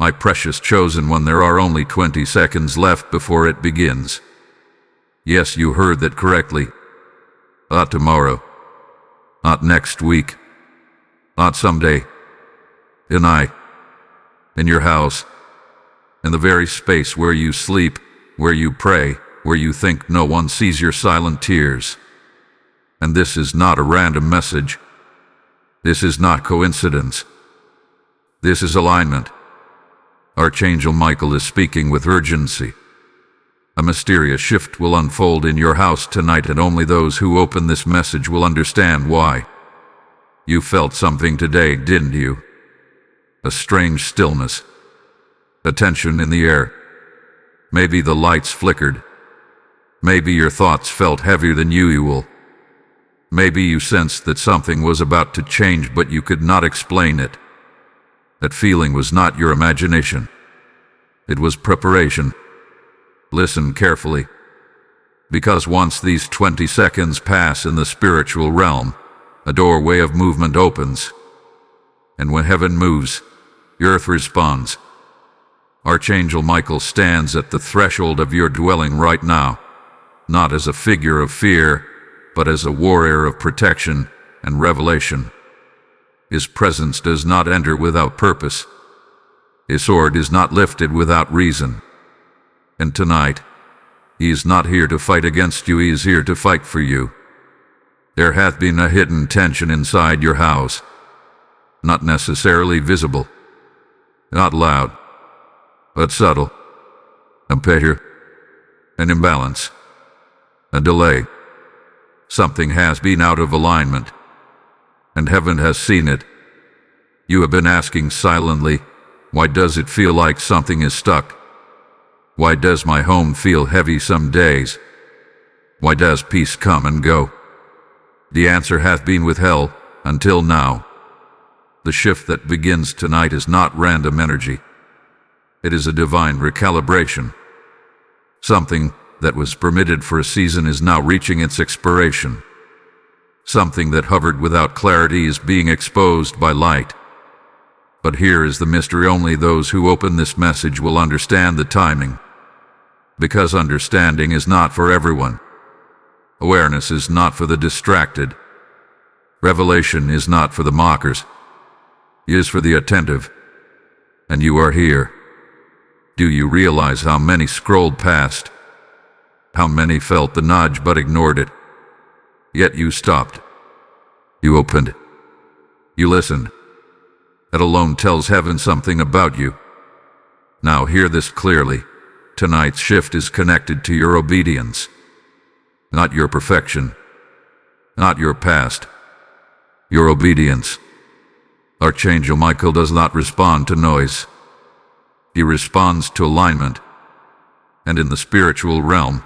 My precious chosen one, there are only 20 seconds left before it begins. Yes, you heard that correctly. Not tomorrow. Not next week. Not someday. Tonight. In your house. In the very space where you sleep, where you pray, where you think no one sees your silent tears. And this is not a random message. This is not coincidence. This is alignment. Archangel Michael is speaking with urgency. A mysterious shift will unfold in your house tonight, and only those who open this message will understand why. You felt something today, didn't you? A strange stillness. A tension in the air. Maybe the lights flickered. Maybe your thoughts felt heavier than usual. Maybe you sensed that something was about to change, but you could not explain it. That feeling was not your imagination. It was preparation. Listen carefully. Because once these 20 seconds pass in the spiritual realm, a doorway of movement opens. And when heaven moves, the earth responds. Archangel Michael stands at the threshold of your dwelling right now, not as a figure of fear, but as a warrior of protection and revelation. His presence does not enter without purpose. His sword is not lifted without reason. And tonight, he is not here to fight against you, he is here to fight for you. There hath been a hidden tension inside your house, not necessarily visible, not loud, but subtle. A pressure, an imbalance, a delay. Something has been out of alignment, and heaven has seen it. You have been asking silently, why does it feel like something is stuck? Why does my home feel heavy some days? Why does peace come and go? The answer hath been withheld until now. The shift that begins tonight is not random energy. It is a divine recalibration. Something that was permitted for a season is now reaching its expiration. Something that hovered without clarity is being exposed by light. But here is the mystery: only those who open this message will understand the timing. Because understanding is not for everyone. Awareness is not for the distracted. Revelation is not for the mockers. It is for the attentive. And you are here. Do you realize how many scrolled past? How many felt the nudge but ignored it? Yet you stopped. You opened. You listened. That alone tells heaven something about you. Now hear this clearly. Tonight's shift is connected to your obedience. Not your perfection. Not your past. Your obedience. Archangel Michael does not respond to noise. He responds to alignment. And in the spiritual realm,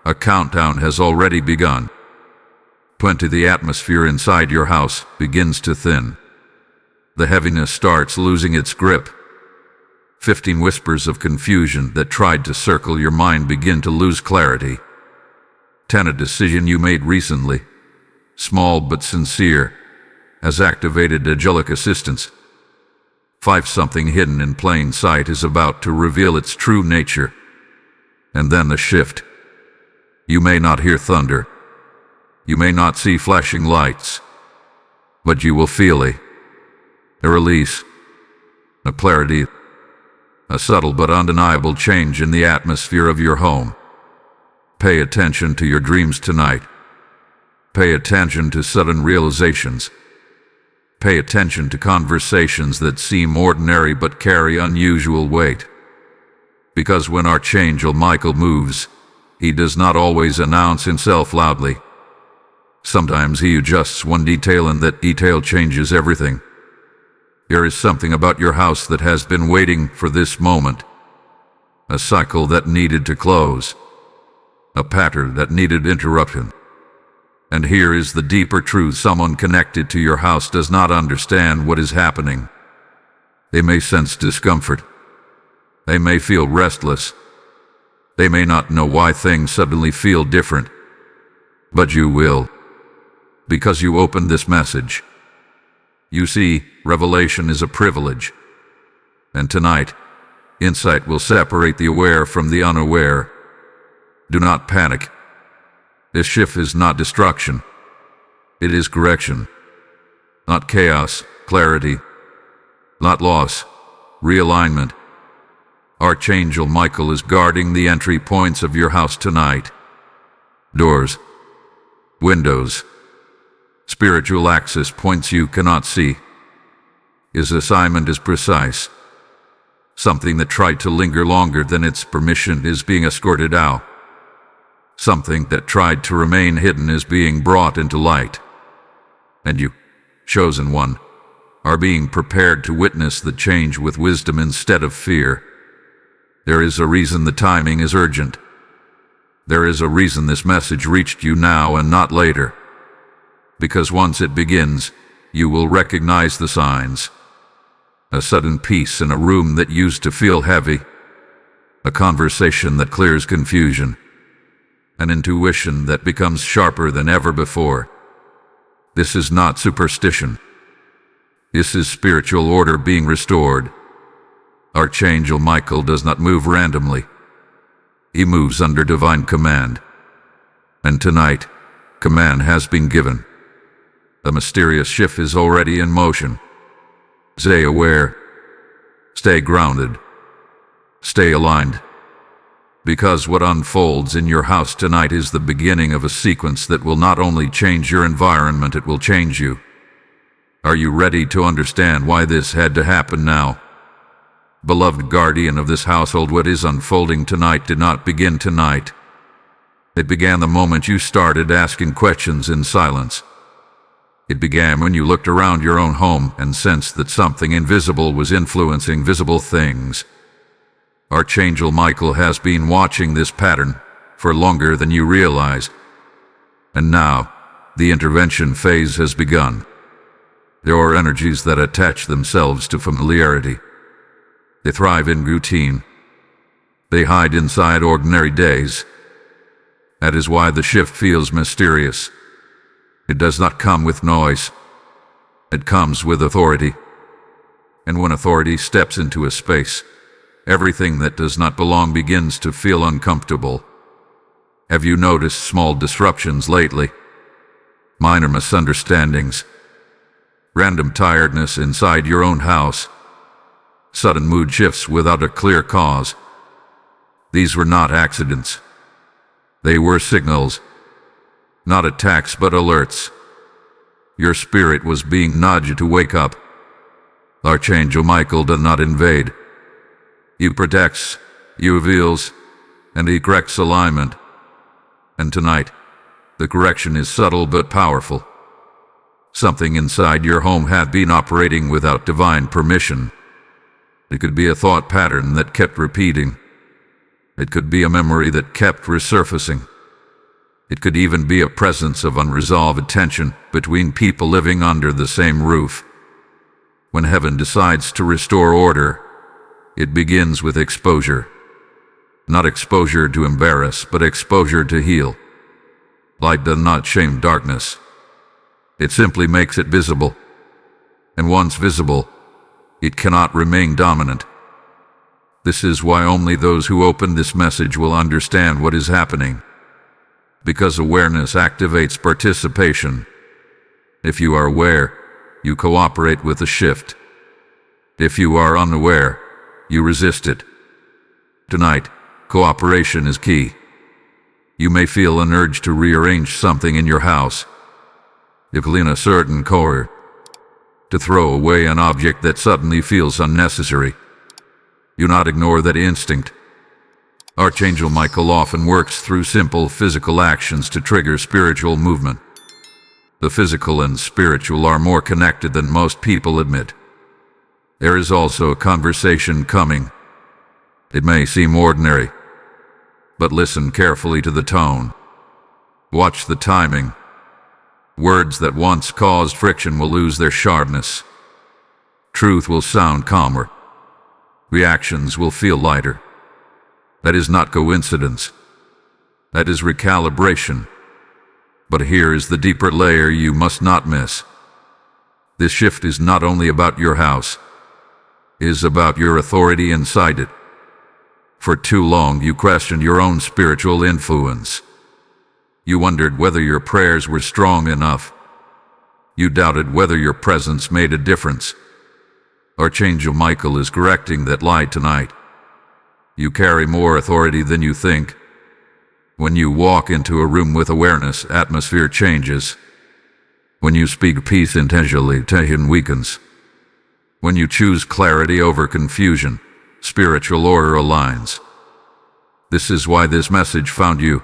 a countdown has already begun. 20. The atmosphere inside your house begins to thin. The heaviness starts losing its grip. 15. Whispers of confusion that tried to circle your mind begin to lose clarity. 10. A decision you made recently, small but sincere, has activated angelic assistance. 5. Something hidden in plain sight is about to reveal its true nature. And then the shift. You may not hear thunder. You may not see flashing lights. But you will feel a release, a clarity, a subtle but undeniable change in the atmosphere of your home. Pay attention to your dreams tonight. Pay attention to sudden realizations. Pay attention to conversations that seem ordinary but carry unusual weight. Because when Archangel Michael moves, he does not always announce himself loudly. Sometimes he adjusts one detail, and that detail changes everything. There is something about your house that has been waiting for this moment. A cycle that needed to close. A pattern that needed interruption. And here is the deeper truth: someone connected to your house does not understand what is happening. They may sense discomfort. They may feel restless. They may not know why things suddenly feel different. But you will. Because you opened this message. You see, revelation is a privilege. And tonight, Insight will separate the aware from the unaware. Do not panic. This shift is not destruction. It is correction. Not chaos, clarity. Not loss, realignment. Archangel Michael is guarding the entry points of your house tonight. Doors, windows, spiritual access points you cannot see. His assignment is precise. Something that tried to linger longer than its permission is being escorted out. Something that tried to remain hidden is being brought into light. And you, chosen one, are being prepared to witness the change with wisdom instead of fear. There is a reason the timing is urgent. There is a reason this message reached you now and not later. Because once it begins, you will recognize the signs. A sudden peace in a room that used to feel heavy. A conversation that clears confusion. An intuition that becomes sharper than ever before. This is not superstition. This is spiritual order being restored. Archangel Michael does not move randomly. He moves under divine command. And tonight, command has been given. The mysterious shift is already in motion. Stay aware. Stay grounded. Stay aligned. Because what unfolds in your house tonight is the beginning of a sequence that will not only change your environment, it will change you. Are you ready to understand why this had to happen now? Beloved guardian of this household, what is unfolding tonight did not begin tonight. It began the moment you started asking questions in silence. It began when you looked around your own home and sensed that something invisible was influencing visible things. Archangel Michael has been watching this pattern for longer than you realize. And now, the intervention phase has begun. There are energies that attach themselves to familiarity. They thrive in routine. They hide inside ordinary days. That is why the shift feels mysterious. It does not come with noise. It comes with authority. And when authority steps into a space, everything that does not belong begins to feel uncomfortable. Have you noticed small disruptions lately? Minor misunderstandings. Random tiredness inside your own house. Sudden mood shifts without a clear cause. These were not accidents. They were signals. Not attacks but alerts. Your spirit was being nudged to wake up. Archangel Michael does not invade. He protects, he reveals, and he corrects alignment. And tonight, the correction is subtle but powerful. Something inside your home had been operating without divine permission. It could be a thought pattern that kept repeating. It could be a memory that kept resurfacing. It could even be a presence of unresolved tension between people living under the same roof. When heaven decides to restore order, it begins with exposure. Not exposure to embarrass, but exposure to heal. Light does not shame darkness. It simply makes it visible. And once visible, it cannot remain dominant. This is why only those who open this message will understand what is happening. Because awareness activates participation. If you are aware, you cooperate with the shift. If you are unaware, you resist it. Tonight, cooperation is key. You may feel an urge to rearrange something in your house. To clean a certain corner. To throw away an object that suddenly feels unnecessary. Do not ignore that instinct. Archangel Michael often works through simple physical actions to trigger spiritual movement. The physical and spiritual are more connected than most people admit. There is also a conversation coming. It may seem ordinary, but listen carefully to the tone. Watch the timing. Words that once caused friction will lose their sharpness. Truth will sound calmer. Reactions will feel lighter. That is not coincidence. That is recalibration. But here is the deeper layer you must not miss. This shift is not only about your house. It is about your authority inside it. For too long you questioned your own spiritual influence. You wondered whether your prayers were strong enough. You doubted whether your presence made a difference. Archangel Michael is correcting that lie tonight. You carry more authority than you think. When you walk into a room with awareness, atmosphere changes. When you speak peace intentionally, tension weakens. When you choose clarity over confusion, spiritual order aligns. This is why this message found you.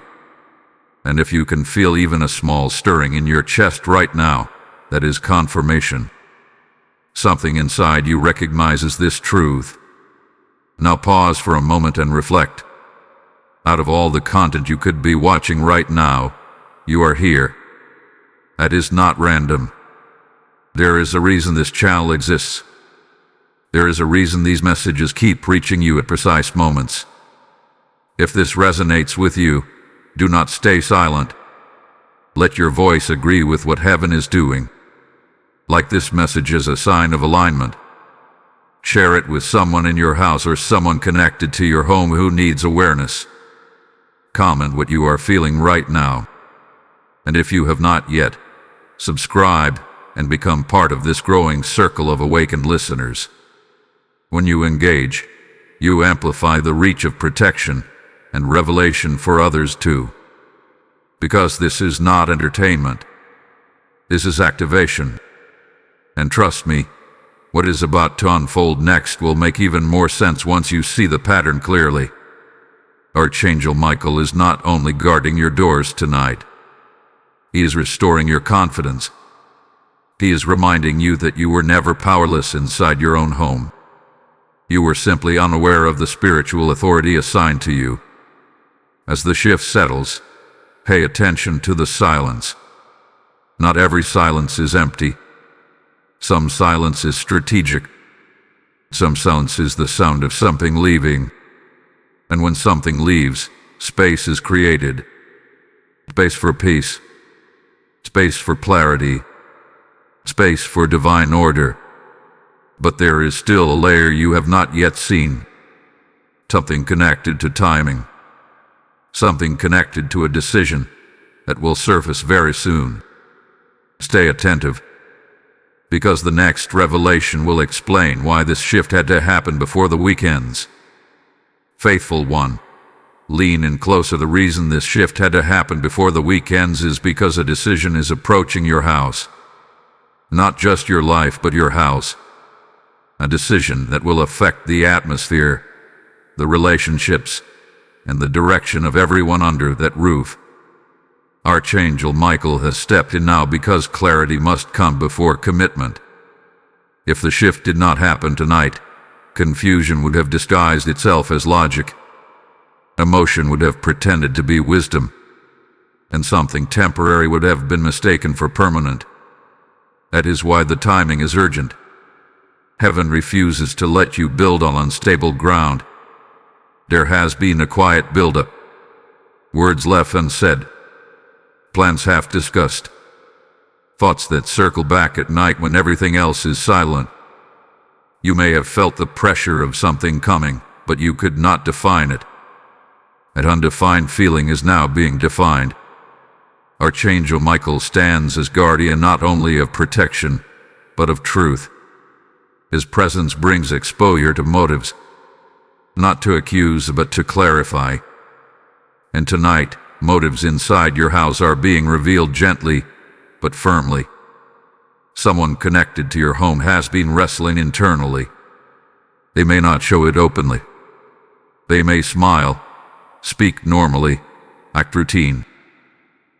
And if you can feel even a small stirring in your chest right now, that is confirmation. Something inside you recognizes this truth. Now pause for a moment and reflect. Out of all the content you could be watching right now, you are here. That is not random. There is a reason this channel exists. There is a reason these messages keep reaching you at precise moments. If this resonates with you, do not stay silent. Let your voice agree with what heaven is doing. Like this message is a sign of alignment. Share it with someone in your house or someone connected to your home who needs awareness. Comment what you are feeling right now. And if you have not yet, subscribe and become part of this growing circle of awakened listeners. When you engage, you amplify the reach of protection and revelation for others too. Because this is not entertainment. This is activation. And trust me, what is about to unfold next will make even more sense once you see the pattern clearly. Archangel Michael is not only guarding your doors tonight. He is restoring your confidence. He is reminding you that you were never powerless inside your own home. You were simply unaware of the spiritual authority assigned to you. As the shift settles, pay attention to the silence. Not every silence is empty. Some silence is strategic. Some silence is the sound of something leaving. And when something leaves, space is created. Space for peace. Space for clarity. Space for divine order. But there is still a layer you have not yet seen. Something connected to timing. Something connected to a decision that will surface very soon. Stay attentive, because the next revelation will explain why this shift had to happen before the weekends. Faithful one, lean in closer. The reason this shift had to happen before the weekends is because a decision is approaching your house. Not just your life, but your house. A decision that will affect the atmosphere, the relationships, and the direction of everyone under that roof. Archangel Michael has stepped in now because clarity must come before commitment. If the shift did not happen tonight, confusion would have disguised itself as logic. Emotion would have pretended to be wisdom, and something temporary would have been mistaken for permanent. That is why the timing is urgent. Heaven refuses to let you build on unstable ground. There has been a quiet buildup. Words left unsaid. Plans half discussed. Thoughts that circle back at night when everything else is silent. You may have felt the pressure of something coming, but you could not define it. That undefined feeling is now being defined. Archangel Michael stands as guardian not only of protection, but of truth. His presence brings exposure to motives, not to accuse, but to clarify. And tonight, motives inside your house are being revealed gently, but firmly. Someone connected to your home has been wrestling internally. They may not show it openly. They may smile, speak normally, act routine.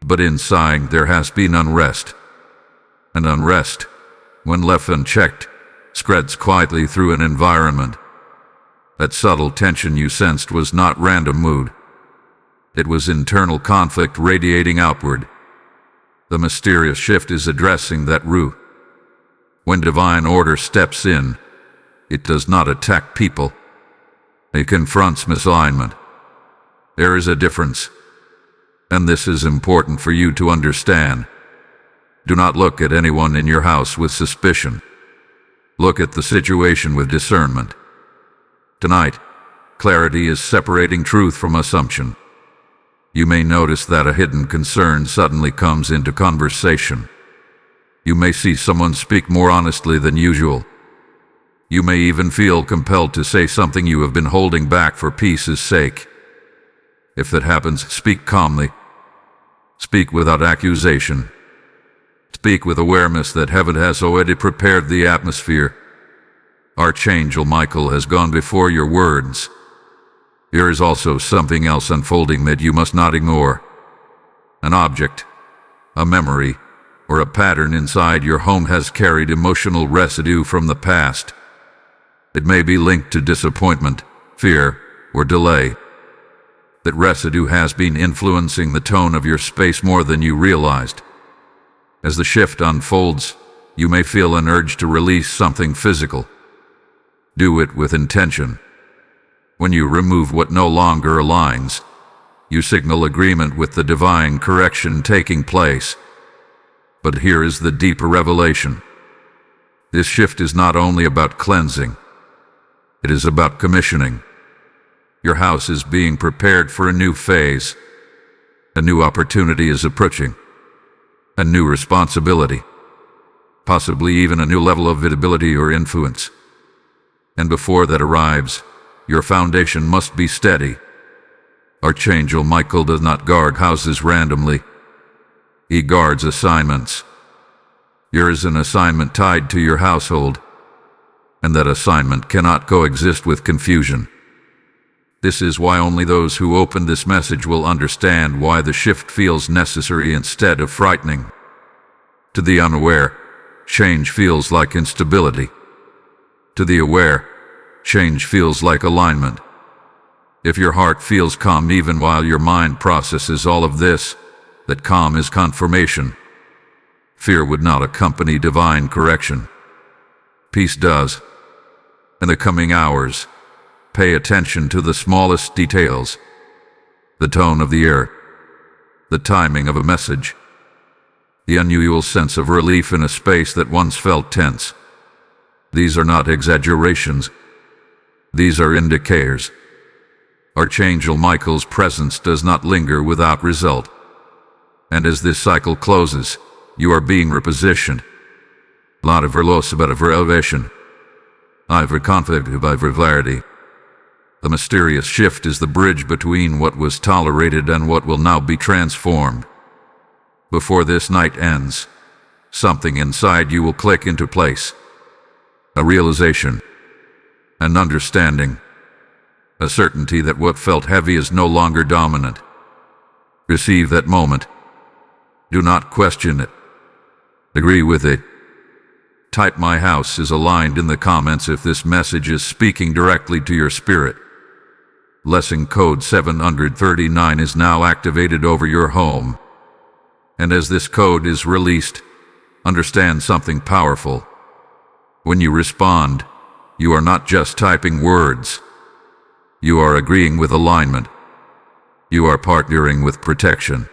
But inside there has been unrest. And unrest, when left unchecked, spreads quietly through an environment. That subtle tension you sensed was not random mood. It was internal conflict radiating outward. The mysterious shift is addressing that root. When divine order steps in, it does not attack people. It confronts misalignment. There is a difference. And this is important for you to understand. Do not look at anyone in your house with suspicion. Look at the situation with discernment. Tonight, Clarity is separating truth from assumption. You may notice that a hidden concern suddenly comes into conversation. You may see someone speak more honestly than usual. You may even feel compelled to say something you have been holding back for peace's sake. If that happens, speak calmly. Speak without accusation. Speak with awareness that heaven has already prepared the atmosphere. Archangel Michael has gone before your words. There is also something else unfolding that you must not ignore. An object, a memory, or a pattern inside your home has carried emotional residue from the past. It may be linked to disappointment, fear, or delay. That residue has been influencing the tone of your space more than you realized. As the shift unfolds, you may feel an urge to release something physical. Do it with intention. When you remove what no longer aligns, you signal agreement with the divine correction taking place. But here is the deeper revelation. This shift is not only about cleansing, it is about commissioning. Your house is being prepared for a new phase. A new opportunity is approaching. A new responsibility. Possibly even a new level of visibility or influence. And before that arrives, your foundation must be steady. Archangel Michael does not guard houses randomly. He guards assignments. There is an assignment tied to your household, and that assignment cannot coexist with confusion. This is why only those who open this message will understand why the shift feels necessary instead of frightening. To the unaware, change feels like instability. To the aware, change feels like alignment. If your heart feels calm even while your mind processes all of this, that calm is confirmation. Fear would not accompany divine correction. Peace does. In the coming hours, pay attention to the smallest details. The tone of the air, the timing of a message, the unusual sense of relief in a space that once felt tense. These are not exaggerations. These are indicators. Archangel Michael's presence does not linger without result. And as this cycle closes, you are being repositioned. Lot of loss about elevation. Ivor conflict of clarity. The mysterious shift is the bridge between what was tolerated and what will now be transformed. Before this night ends, something inside you will click into place. A realization, an understanding, a certainty that what felt heavy is no longer dominant. Receive that moment. Do not question it. Agree with it. Type "My house is aligned" in the comments if this message is speaking directly to your spirit. Lesson code 739 is now activated over your home. And as this code is released, understand something powerful. When you respond, you are not just typing words. You are agreeing with alignment. You are partnering with protection.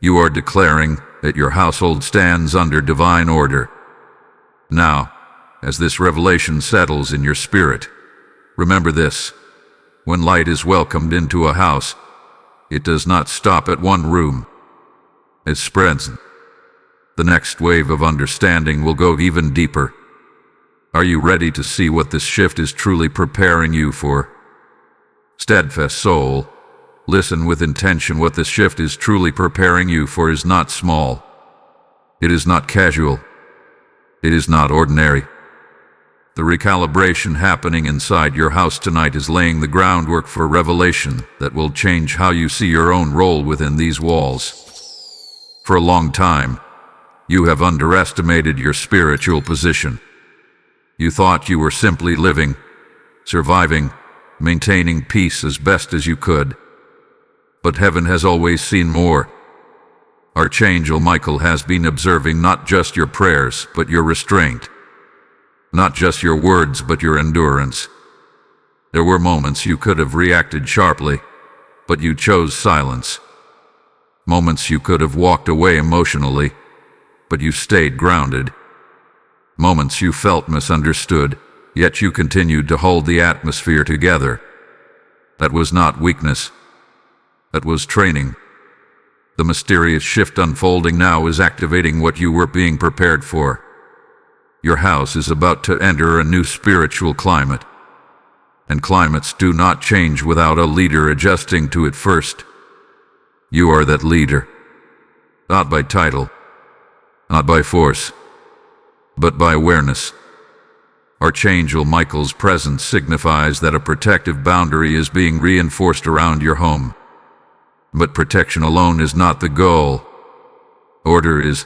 You are declaring that your household stands under divine order. Now, as this revelation settles in your spirit, remember this. When light is welcomed into a house, it does not stop at one room. It spreads. The next wave of understanding will go even deeper. Are you ready to see what this shift is truly preparing you for? Steadfast soul, listen with intention. What this shift is truly preparing you for is not small. It is not casual. It is not ordinary. The recalibration happening inside your house tonight is laying the groundwork for revelation that will change how you see your own role within these walls. For a long time, you have underestimated your spiritual position. You thought you were simply living, surviving, maintaining peace as best as you could. But heaven has always seen more. Archangel Michael has been observing not just your prayers, but your restraint. Not just your words, but your endurance. There were moments you could have reacted sharply, but you chose silence. Moments you could have walked away emotionally, but you stayed grounded. Moments you felt misunderstood, yet you continued to hold the atmosphere together. That was not weakness. That was training. The mysterious shift unfolding now is activating what you were being prepared for. Your house is about to enter a new spiritual climate. And climates do not change without a leader adjusting to it first. You are that leader. Not by title, not by force, but by awareness. Archangel Michael's presence signifies that a protective boundary is being reinforced around your home. But protection alone is not the goal. Order is.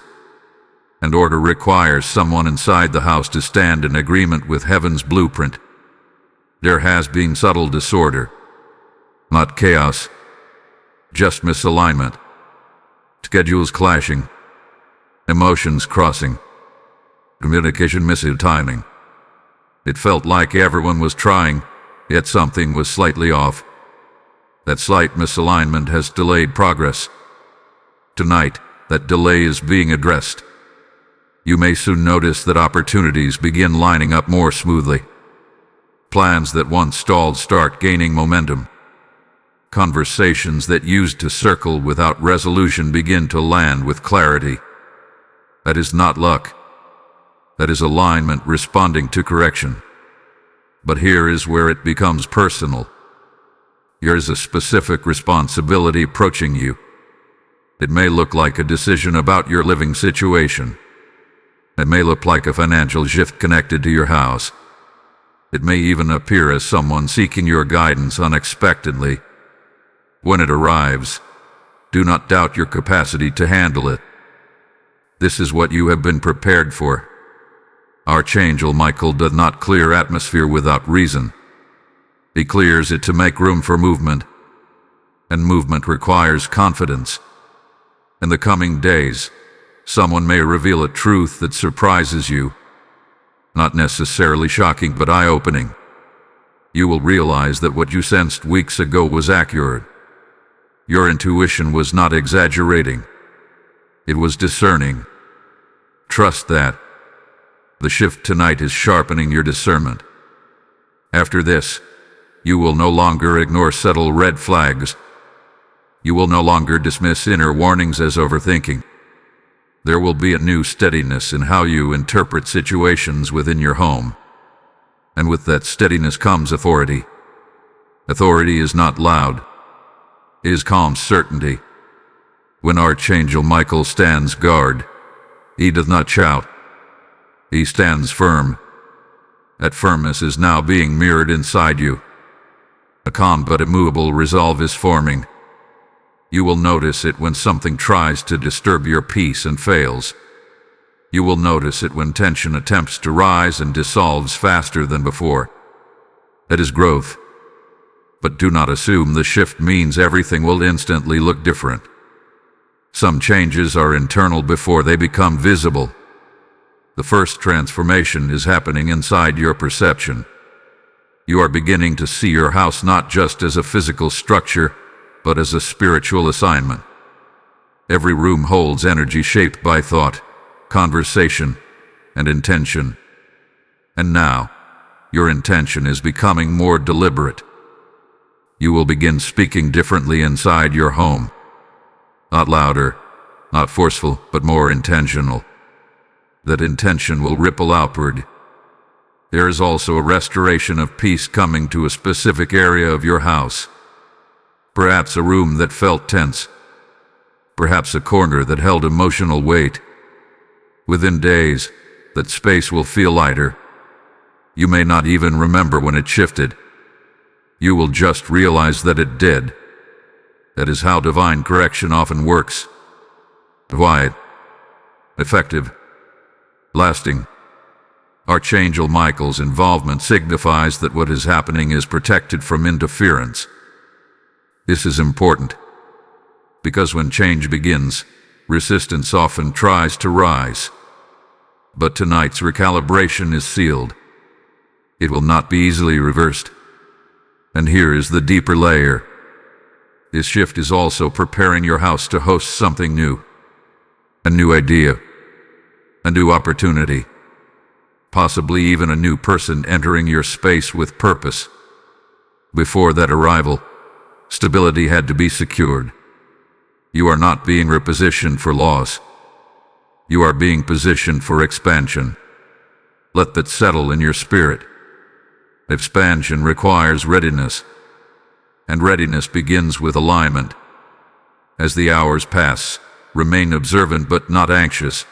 And order requires someone inside the house to stand in agreement with heaven's blueprint. There has been subtle disorder, not chaos, just misalignment. Schedules clashing, emotions crossing, communication mistiming. It felt like everyone was trying, yet something was slightly off. That slight misalignment has delayed progress. Tonight, that delay is being addressed. You may soon notice that opportunities begin lining up more smoothly. Plans that once stalled start gaining momentum. Conversations that used to circle without resolution begin to land with clarity. That is not luck. That is alignment responding to correction. But here is where it becomes personal. There is a specific responsibility approaching you. It may look like a decision about your living situation. It may look like a financial shift connected to your house. It may even appear as someone seeking your guidance unexpectedly. When it arrives, do not doubt your capacity to handle it. This is what you have been prepared for. Archangel Michael does not clear atmosphere without reason. He clears it to make room for movement, and movement requires confidence. In the coming days, someone may reveal a truth that surprises you. Not necessarily shocking, but eye-opening. You will realize that what you sensed weeks ago was accurate. Your intuition was not exaggerating. It was discerning. Trust that. The shift tonight is sharpening your discernment. After this, you will no longer ignore subtle red flags. You will no longer dismiss inner warnings as overthinking. There will be a new steadiness in how you interpret situations within your home. And with that steadiness comes authority. Authority is not loud. It is calm certainty. When Archangel Michael stands guard, he does not shout. He stands firm. That firmness is now being mirrored inside you. A calm but immovable resolve is forming. You will notice it when something tries to disturb your peace and fails. You will notice it when tension attempts to rise and dissolves faster than before. That is growth. But do not assume the shift means everything will instantly look different. Some changes are internal before they become visible. The first transformation is happening inside your perception. You are beginning to see your house not just as a physical structure, but as a spiritual assignment. Every room holds energy shaped by thought, conversation, and intention. And now, your intention is becoming more deliberate. You will begin speaking differently inside your home. Not louder, not forceful, but more intentional. That intention will ripple outward. There is also a restoration of peace coming to a specific area of your house. Perhaps a room that felt tense. Perhaps a corner that held emotional weight. Within days, that space will feel lighter. You may not even remember when it shifted. You will just realize that it did. That is how divine correction often works. Quiet, effective, lasting. Archangel Michael's involvement signifies that what is happening is protected from interference. This is important, because when change begins, resistance often tries to rise. But tonight's recalibration is sealed. It will not be easily reversed. And here is the deeper layer. This shift is also preparing your house to host something new. A new idea. A new opportunity. Possibly even a new person entering your space with purpose. Before that arrival, stability had to be secured. You are not being repositioned for loss. You are being positioned for expansion. Let that settle in your spirit. Expansion requires readiness, and readiness begins with alignment. As the hours pass, remain observant but not anxious,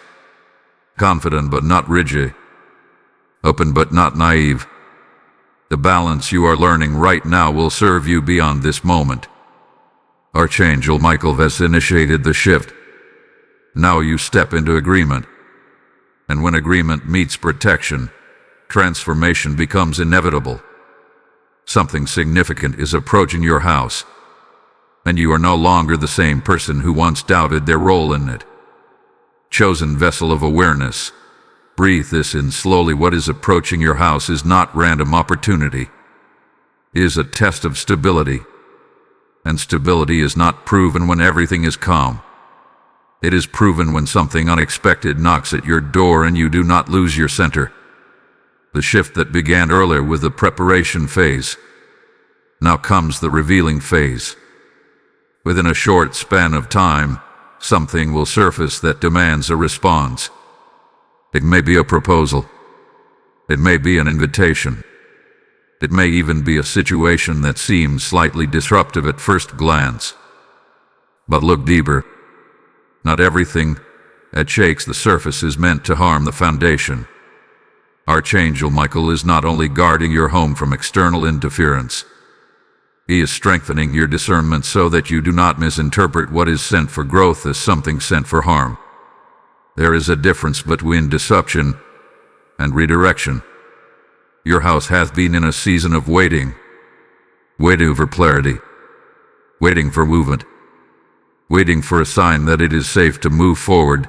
confident but not rigid, open but not naive. The balance you are learning right now will serve you beyond this moment. Archangel Michael has initiated the shift. Now you step into agreement. And when agreement meets protection, transformation becomes inevitable. Something significant is approaching your house, and you are no longer the same person who once doubted their role in it. Chosen vessel of awareness, breathe this in slowly. What is approaching your house is not random opportunity. It is a test of stability, and stability is not proven when everything is calm. It is proven when something unexpected knocks at your door and you do not lose your center. The shift that began earlier with the preparation phase, now comes the revealing phase. Within a short span of time, something will surface that demands a response. It may be a proposal. It may be an invitation. It may even be a situation that seems slightly disruptive at first glance. But look deeper. Not everything that shakes the surface is meant to harm the foundation. Archangel Michael is not only guarding your home from external interference, he is strengthening your discernment so that you do not misinterpret what is sent for growth as something sent for harm. There is a difference between deception and redirection. Your house hath been in a season of waiting for clarity, waiting for movement, waiting for a sign that it is safe to move forward.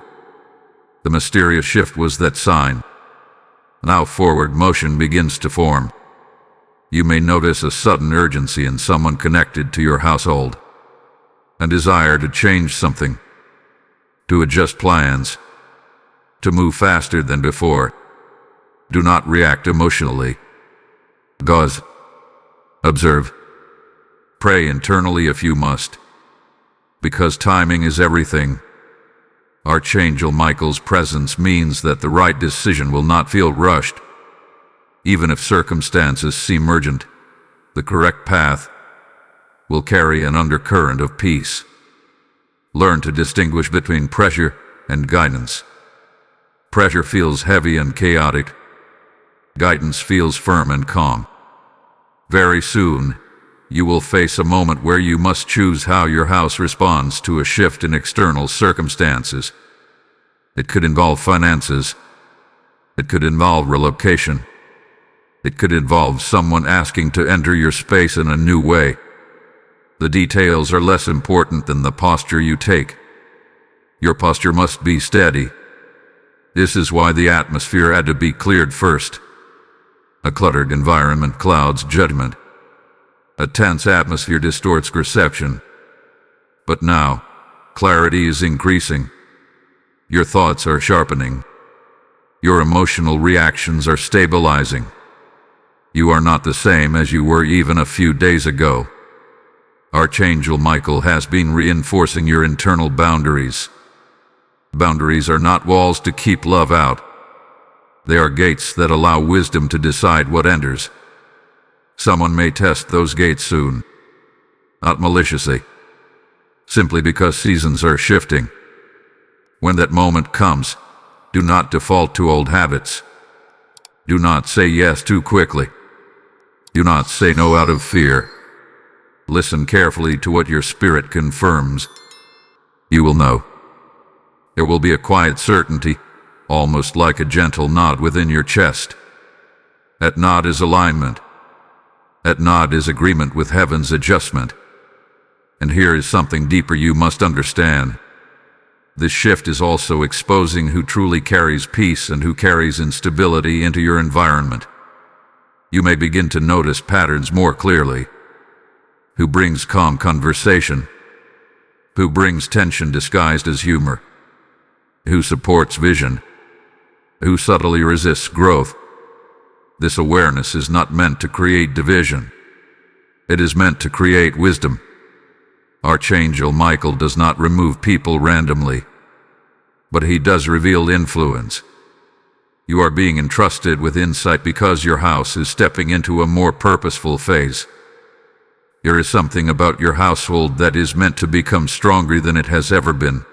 The mysterious shift was that sign. Now forward motion begins to form. You may notice a sudden urgency in someone connected to your household, a desire to change something, to adjust plans, to move faster than before. Do not react emotionally. Pause. Observe. Pray internally if you must. Because timing is everything. Archangel Michael's presence means that the right decision will not feel rushed. Even if circumstances seem urgent, the correct path will carry an undercurrent of peace. Learn to distinguish between pressure and guidance. Pressure feels heavy and chaotic. Guidance feels firm and calm. Very soon, you will face a moment where you must choose how your house responds to a shift in external circumstances. It could involve finances. It could involve relocation. It could involve someone asking to enter your space in a new way. The details are less important than the posture you take. Your posture must be steady. This is why the atmosphere had to be cleared first. A cluttered environment clouds judgment. A tense atmosphere distorts perception. But now, clarity is increasing. Your thoughts are sharpening. Your emotional reactions are stabilizing. You are not the same as you were even a few days ago. Archangel Michael has been reinforcing your internal boundaries. Boundaries are not walls to keep love out. They are gates that allow wisdom to decide what enters. Someone may test those gates soon, not maliciously, simply because seasons are shifting. When that moment comes, do not default to old habits. Do not say yes too quickly. Do not say no out of fear. Listen carefully to what your spirit confirms. You will know. There will be a quiet certainty, almost like a gentle nod within your chest. That nod is alignment. That nod is agreement with heaven's adjustment. And here is something deeper you must understand. This shift is also exposing who truly carries peace and who carries instability into your environment. You may begin to notice patterns more clearly. Who brings calm conversation? Who brings tension disguised as humor? Who supports vision? Who subtly resists growth? This awareness is not meant to create division. It is meant to create wisdom. Archangel Michael does not remove people randomly, but he does reveal influence. You are being entrusted with insight because your house is stepping into a more purposeful phase. There is something about your household that is meant to become stronger than it has ever been.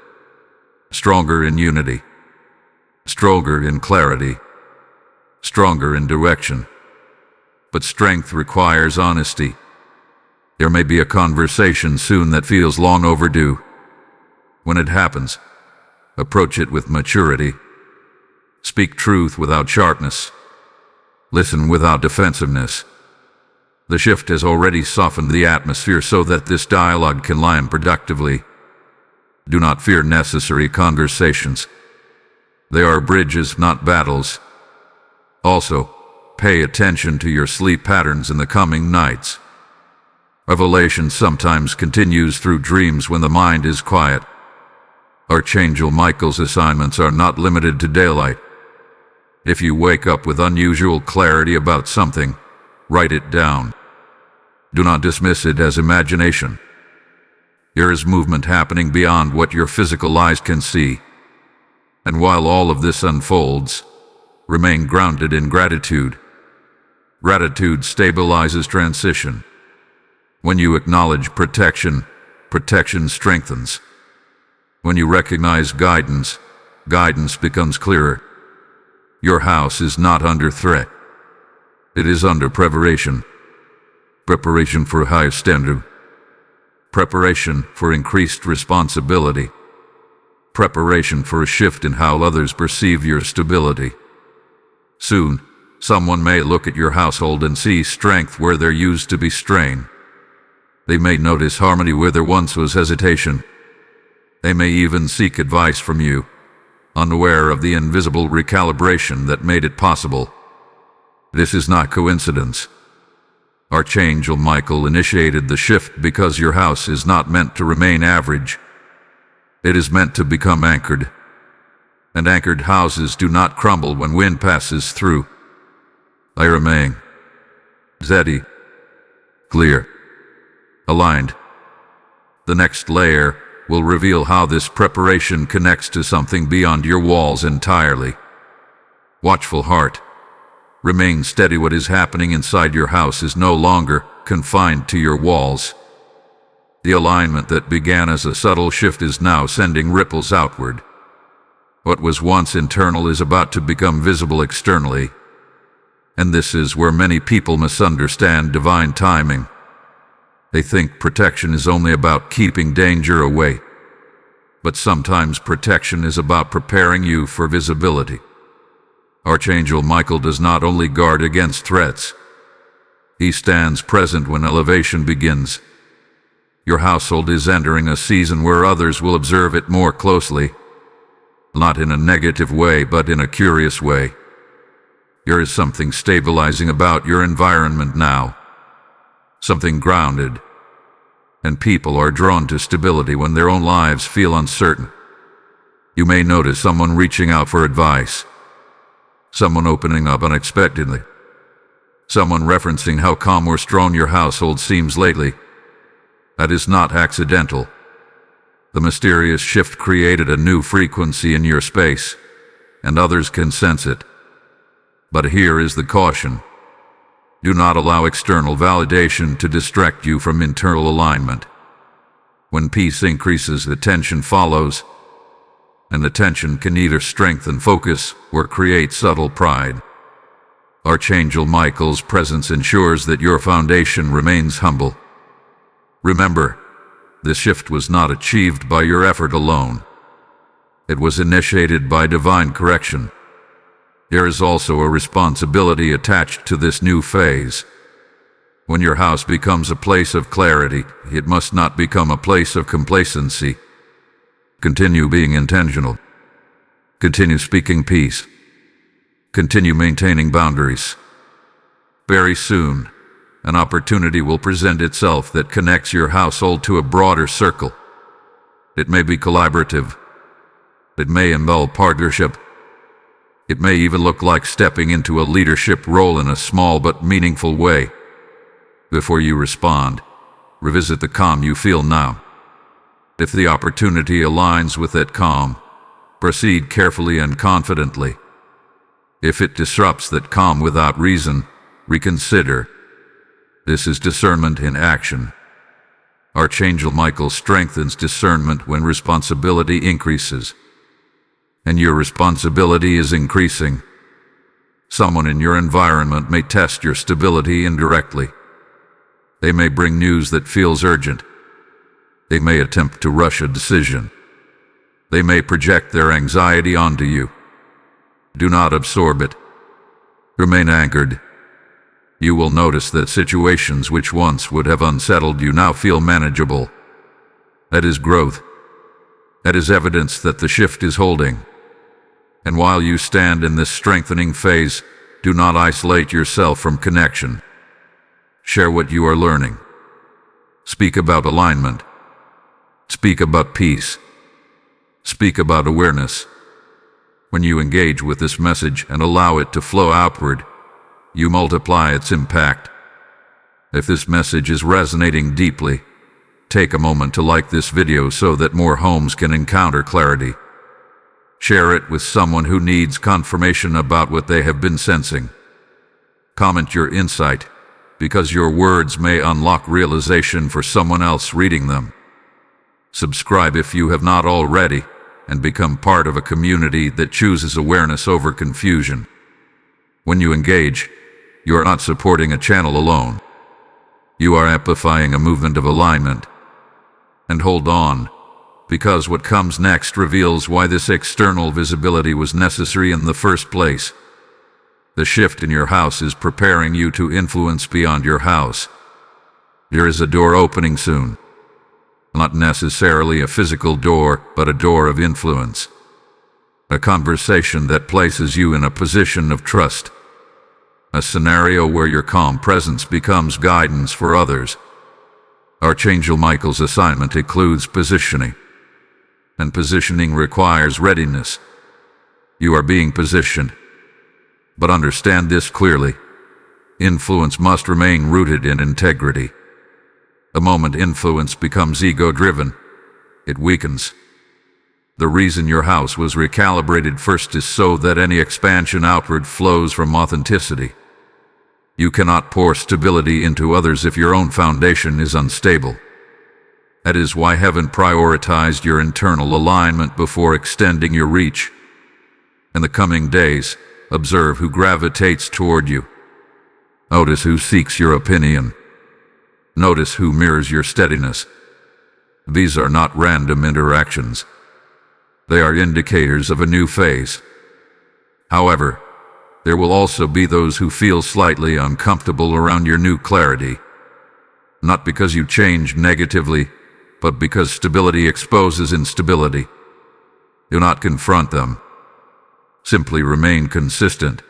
Stronger in unity, stronger in clarity, stronger in direction. But strength requires honesty. There may be a conversation soon that feels long overdue. When it happens, approach it with maturity. Speak truth without sharpness. Listen without defensiveness. The shift has already softened the atmosphere so that this dialogue can land productively. Do not fear necessary conversations. They are bridges, not battles. Also, pay attention to your sleep patterns in the coming nights. Revelation sometimes continues through dreams when the mind is quiet. Archangel Michael's assignments are not limited to daylight. If you wake up with unusual clarity about something, write it down. Do not dismiss it as imagination. There is movement happening beyond what your physical eyes can see. And while all of this unfolds, remain grounded in gratitude. Gratitude stabilizes transition. When you acknowledge protection, protection strengthens. When you recognize guidance, guidance becomes clearer. Your house is not under threat. It is under preparation. Preparation for a higher standard. Preparation for increased responsibility. Preparation for a shift in how others perceive your stability. Soon, someone may look at your household and see strength where there used to be strain. They may notice harmony where there once was hesitation. They may even seek advice from you, unaware of the invisible recalibration that made it possible. This is not coincidence. Archangel Michael initiated the shift because your house is not meant to remain average. It is meant to become anchored. And anchored houses do not crumble when wind passes through. They remain steady, clear, aligned. The next layer will reveal how this preparation connects to something beyond your walls entirely. Watchful heart. Remain steady. What is happening inside your house is no longer confined to your walls. The alignment that began as a subtle shift is now sending ripples outward. What was once internal is about to become visible externally. And this is where many people misunderstand divine timing. They think protection is only about keeping danger away. But sometimes protection is about preparing you for visibility. Archangel Michael does not only guard against threats. He stands present when elevation begins. Your household is entering a season where others will observe it more closely. Not in a negative way, but in a curious way. There is something stabilizing about your environment now. Something grounded. And people are drawn to stability when their own lives feel uncertain. You may notice someone reaching out for advice. Someone opening up unexpectedly. Someone referencing how calm or strong your household seems lately. That is not accidental. The mysterious shift created a new frequency in your space, and others can sense it. But here is the caution. Do not allow external validation to distract you from internal alignment. When peace increases, the tension follows, and the tension can either strengthen focus or create subtle pride. Archangel Michael's presence ensures that your foundation remains humble. Remember, this shift was not achieved by your effort alone. It was initiated by divine correction. There is also a responsibility attached to this new phase. When your house becomes a place of clarity, it must not become a place of complacency. Continue being intentional. Continue speaking peace. Continue maintaining boundaries. Very soon, an opportunity will present itself that connects your household to a broader circle. It may be collaborative. It may involve partnership. It may even look like stepping into a leadership role in a small but meaningful way. Before you respond, revisit the calm you feel now. If the opportunity aligns with that calm, proceed carefully and confidently. If it disrupts that calm without reason, reconsider. This is discernment in action. Archangel Michael strengthens discernment when responsibility increases. And your responsibility is increasing. Someone in your environment may test your stability indirectly. They may bring news that feels urgent. They may attempt to rush a decision. They may project their anxiety onto you. Do not absorb it. Remain anchored. You will notice that situations which once would have unsettled you now feel manageable. That is growth. That is evidence that the shift is holding. And while you stand in this strengthening phase, do not isolate yourself from connection. Share what you are learning. Speak about alignment. Speak about peace. Speak about awareness. When you engage with this message and allow it to flow outward, you multiply its impact. If this message is resonating deeply, take a moment to like this video so that more homes can encounter clarity. Share it with someone who needs confirmation about what they have been sensing. Comment your insight, because your words may unlock realization for someone else reading them. Subscribe if you have not already, and become part of a community that chooses awareness over confusion. When you engage, you are not supporting a channel alone. You are amplifying a movement of alignment. And hold on, because what comes next reveals why this external visibility was necessary in the first place. The shift in your house is preparing you to influence beyond your house. There is a door opening soon. Not necessarily a physical door, but a door of influence. A conversation that places you in a position of trust. A scenario where your calm presence becomes guidance for others. Archangel Michael's assignment includes positioning. And positioning requires readiness. You are being positioned. But understand this clearly. Influence must remain rooted in integrity. The moment influence becomes ego-driven, it weakens. The reason your house was recalibrated first is so that any expansion outward flows from authenticity. You cannot pour stability into others if your own foundation is unstable. That is why heaven prioritized your internal alignment before extending your reach. In the coming days, observe who gravitates toward you. Notice who seeks your opinion. Notice who mirrors your steadiness. These are not random interactions. They are indicators of a new phase. However, there will also be those who feel slightly uncomfortable around your new clarity. Not because you changed negatively, but because stability exposes instability. Do not confront them. Simply remain consistent.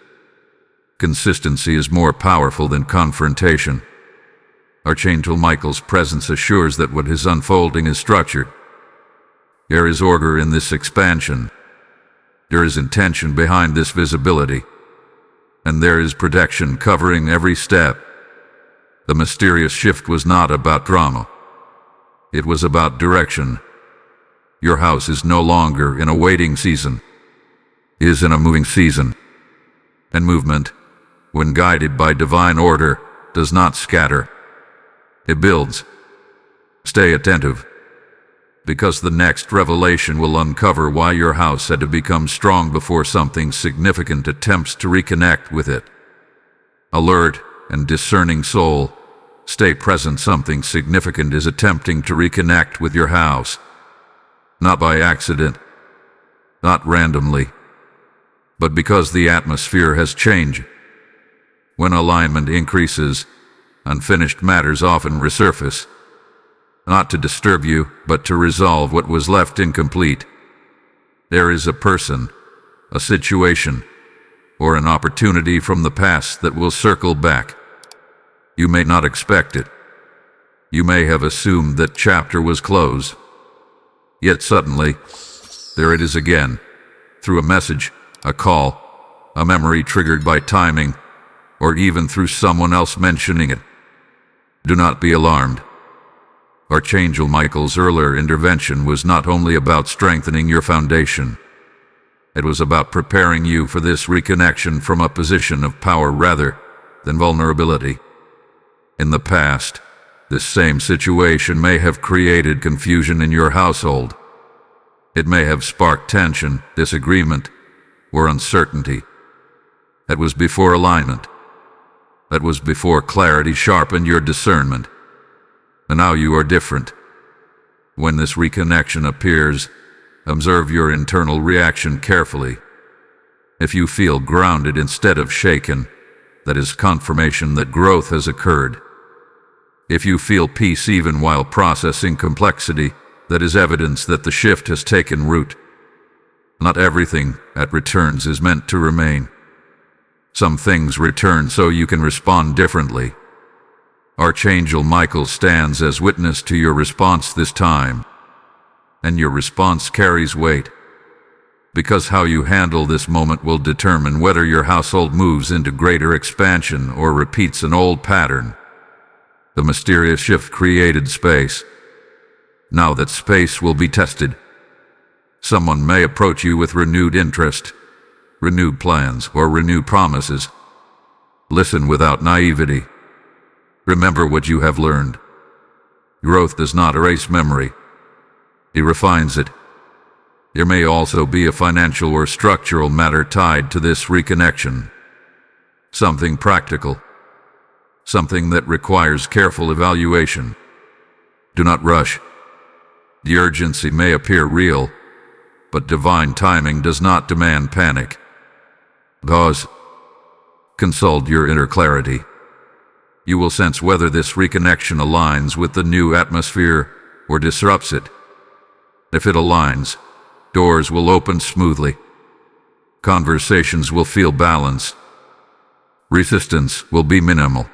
Consistency is more powerful than confrontation. Archangel Michael's presence assures that what is unfolding is structured. There is order in this expansion. There is intention behind this visibility. And there is protection covering every step. The mysterious shift was not about drama. It was about direction. Your house is no longer in a waiting season. It is in a moving season. And movement, when guided by divine order, does not scatter. It builds. Stay attentive, because the next revelation will uncover why your house had to become strong before something significant attempts to reconnect with it. Alert and discerning soul, stay present. Something significant is attempting to reconnect with your house. Not by accident, not randomly, but because the atmosphere has changed. When alignment increases, unfinished matters often resurface, not to disturb you, but to resolve what was left incomplete. There is a person, a situation, or an opportunity from the past that will circle back. You may not expect it. You may have assumed that chapter was closed. Yet suddenly, there it is again, through a message, a call, a memory triggered by timing, or even through someone else mentioning it. Do not be alarmed. Archangel Michael's earlier intervention was not only about strengthening your foundation, it was about preparing you for this reconnection from a position of power rather than vulnerability. In the past, this same situation may have created confusion in your household. It may have sparked tension, disagreement, or uncertainty. That was before alignment. That was before clarity sharpened your discernment. And now you are different. When this reconnection appears, observe your internal reaction carefully. If you feel grounded instead of shaken, that is confirmation that growth has occurred. If you feel peace even while processing complexity, that is evidence that the shift has taken root. Not everything that returns is meant to remain. Some things return so you can respond differently. Archangel Michael stands as witness to your response this time, and your response carries weight, because how you handle this moment will determine whether your household moves into greater expansion or repeats an old pattern. The mysterious shift created space. Now that space will be tested. Someone may approach you with renewed interest, renewed plans, or renewed promises. Listen without naivety. Remember what you have learned. Growth does not erase memory. It refines it. There may also be a financial or structural matter tied to this reconnection. Something practical. Something that requires careful evaluation. Do not rush. The urgency may appear real, but divine timing does not demand panic. Pause. Consult your inner clarity. You will sense whether this reconnection aligns with the new atmosphere or disrupts it. If it aligns, doors will open smoothly. Conversations will feel balanced. Resistance will be minimal.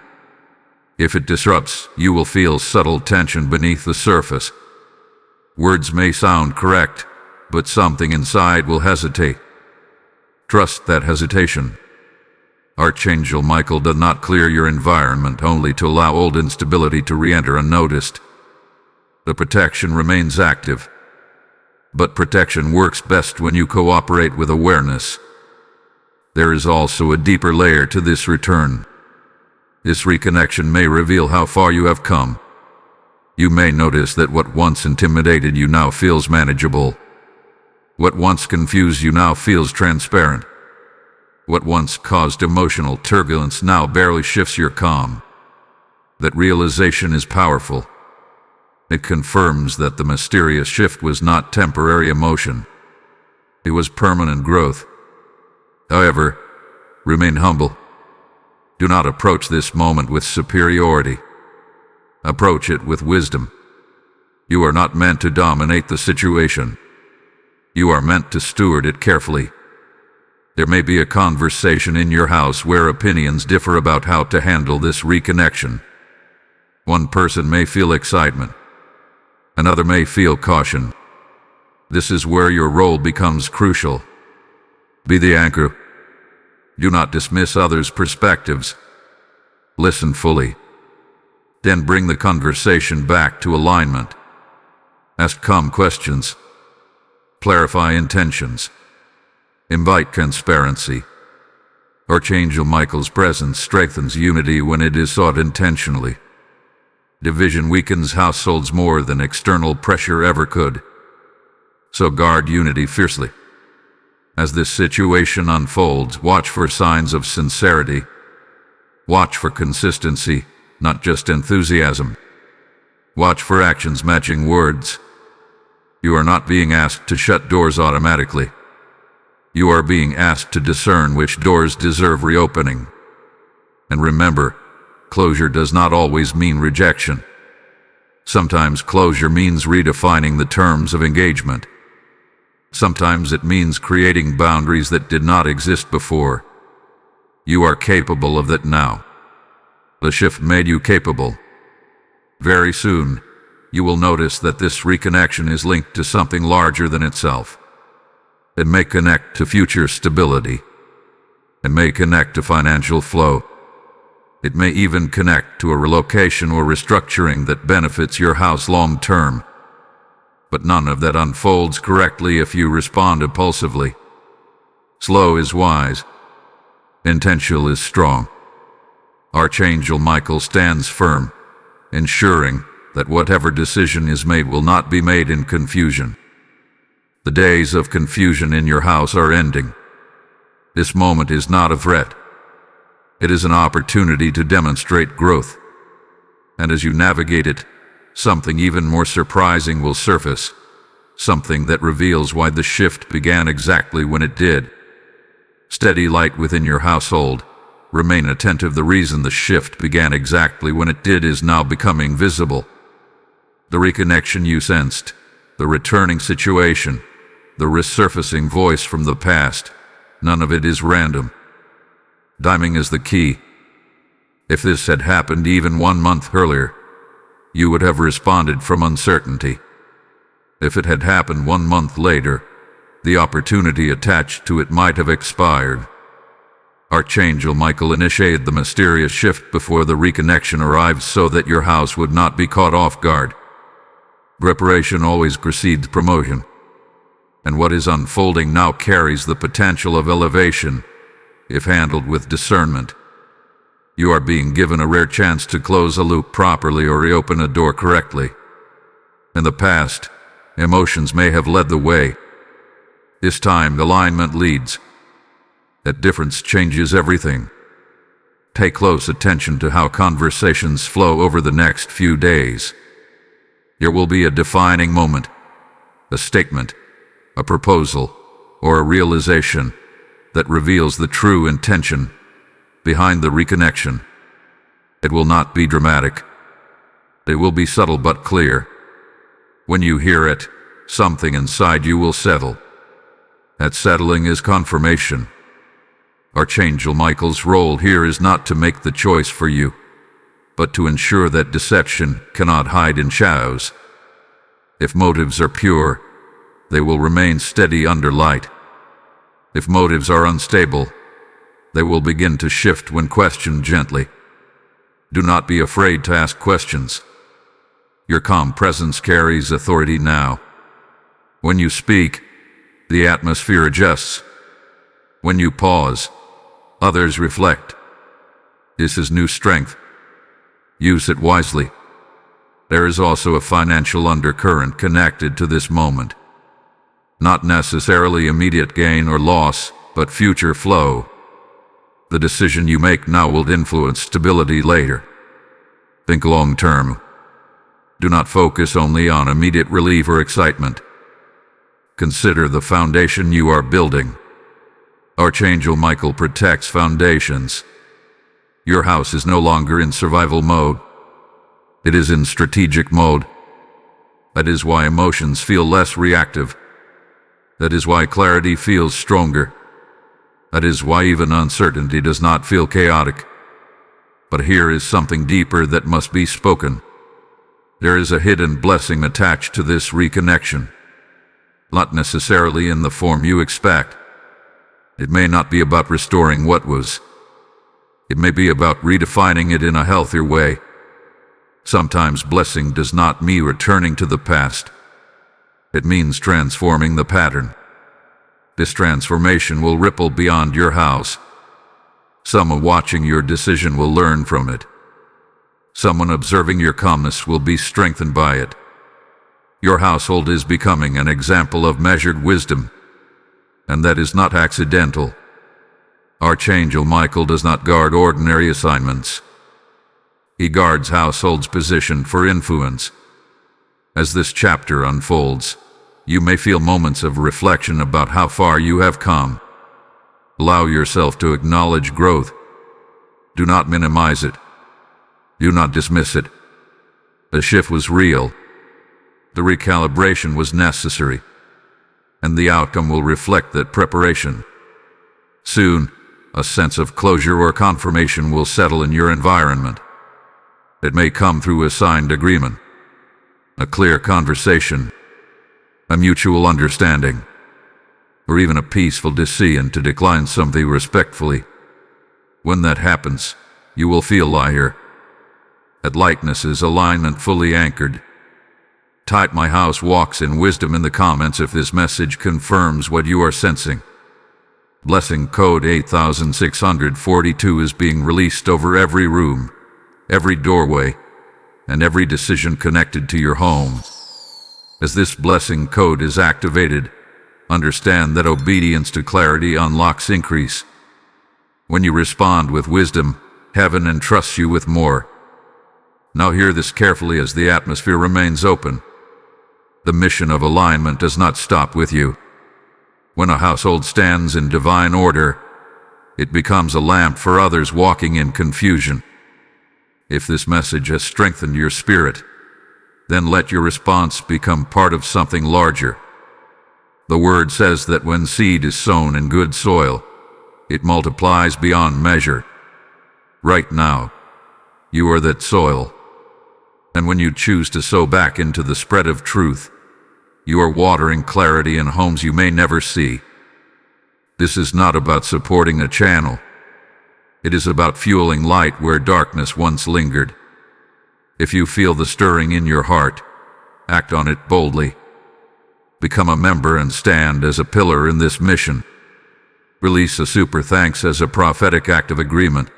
If it disrupts, you will feel subtle tension beneath the surface. Words may sound correct, but something inside will hesitate. Trust that hesitation. Archangel Michael does not clear your environment only to allow old instability to re-enter unnoticed. The protection remains active. But protection works best when you cooperate with awareness. There is also a deeper layer to this return. This reconnection may reveal how far you have come. You may notice that what once intimidated you now feels manageable. What once confused you now feels transparent. What once caused emotional turbulence now barely shifts your calm. That realization is powerful. It confirms that the mysterious shift was not temporary emotion. It was permanent growth. However, remain humble. Do not approach this moment with superiority. Approach it with wisdom. You are not meant to dominate the situation. You are meant to steward it carefully. There may be a conversation in your house where opinions differ about how to handle this reconnection. One person may feel excitement. Another may feel caution. This is where your role becomes crucial. Be the anchor. Do not dismiss others' perspectives. Listen fully. Then bring the conversation back to alignment. Ask calm questions. Clarify intentions. Invite transparency. Archangel Michael's presence strengthens unity when it is sought intentionally. Division weakens households more than external pressure ever could. So guard unity fiercely. As this situation unfolds, watch for signs of sincerity. Watch for consistency, not just enthusiasm. Watch for actions matching words. You are not being asked to shut doors automatically. You are being asked to discern which doors deserve reopening. And remember, closure does not always mean rejection. Sometimes closure means redefining the terms of engagement. Sometimes it means creating boundaries that did not exist before. You are capable of that now. The shift made you capable. Very soon, you will notice that this reconnection is linked to something larger than itself. It may connect to future stability. It may connect to financial flow. It may even connect to a relocation or restructuring that benefits your house long term. But none of that unfolds correctly if you respond impulsively. Slow is wise. Intentional is strong. Archangel Michael stands firm, ensuring that whatever decision is made will not be made in confusion. The days of confusion in your house are ending. This moment is not a threat. It is an opportunity to demonstrate growth. And as you navigate it, something even more surprising will surface, something that reveals why the shift began exactly when it did. Steady light within your household. Remain attentive. The reason the shift began exactly when it did is now becoming visible. The reconnection you sensed, the returning situation, the resurfacing voice from the past, none of it is random. Timing is the key. If this had happened even 1 month earlier, you would have responded from uncertainty. If it had happened 1 month later, the opportunity attached to it might have expired. Archangel Michael initiated the mysterious shift before the reconnection arrived so that your house would not be caught off guard. Preparation always precedes promotion, and what is unfolding now carries the potential of elevation, if handled with discernment. You are being given a rare chance to close a loop properly or reopen a door correctly. In the past, emotions may have led the way. This time, alignment leads. That difference changes everything. Pay close attention to how conversations flow over the next few days. There will be a defining moment, a statement, a proposal, or a realization that reveals the true intention behind the reconnection. It will not be dramatic. It will be subtle but clear. When you hear it, something inside you will settle. That settling is confirmation. Archangel Michael's role here is not to make the choice for you, but to ensure that deception cannot hide in shadows. If motives are pure, they will remain steady under light. If motives are unstable, they will begin to shift when questioned gently. Do not be afraid to ask questions. Your calm presence carries authority now. When you speak, the atmosphere adjusts. When you pause, others reflect. This is new strength. Use it wisely. There is also a financial undercurrent connected to this moment. Not necessarily immediate gain or loss, but future flow. The decision you make now will influence stability later. Think long term. Do not focus only on immediate relief or excitement. Consider the foundation you are building. Archangel Michael protects foundations. Your house is no longer in survival mode. It is in strategic mode. That is why emotions feel less reactive. That is why clarity feels stronger. That is why even uncertainty does not feel chaotic. But here is something deeper that must be spoken. There is a hidden blessing attached to this reconnection. Not necessarily in the form you expect. It may not be about restoring what was. It may be about redefining it in a healthier way. Sometimes blessing does not mean returning to the past. It means transforming the pattern. This transformation will ripple beyond your house. Someone watching your decision will learn from it. Someone observing your calmness will be strengthened by it. Your household is becoming an example of measured wisdom, and that is not accidental. Archangel Michael does not guard ordinary assignments. He guards households positioned for influence. As this chapter unfolds, you may feel moments of reflection about how far you have come. Allow yourself to acknowledge growth. Do not minimize it. Do not dismiss it. The shift was real. The recalibration was necessary, and the outcome will reflect that preparation. Soon, a sense of closure or confirmation will settle in your environment. It may come through a signed agreement, a clear conversation, a mutual understanding, or even a peaceful decision to decline something respectfully. When that happens, you will feel lighter. At lightness is alignment fully anchored. Type "My house walks in wisdom" in the comments if this message confirms what you are sensing. Blessing code 8642 is being released over every room, every doorway, and every decision connected to your home. As this blessing code is activated, understand that obedience to clarity unlocks increase. When you respond with wisdom, heaven entrusts you with more. Now hear this carefully as the atmosphere remains open. The mission of alignment does not stop with you. When a household stands in divine order, it becomes a lamp for others walking in confusion. If this message has strengthened your spirit, then let your response become part of something larger. The word says that when seed is sown in good soil, it multiplies beyond measure. Right now, you are that soil. And when you choose to sow back into the spread of truth, you are watering clarity in homes you may never see. This is not about supporting a channel. It is about fueling light where darkness once lingered. If you feel the stirring in your heart, act on it boldly. Become a member and stand as a pillar in this mission. Release a super thanks as a prophetic act of agreement,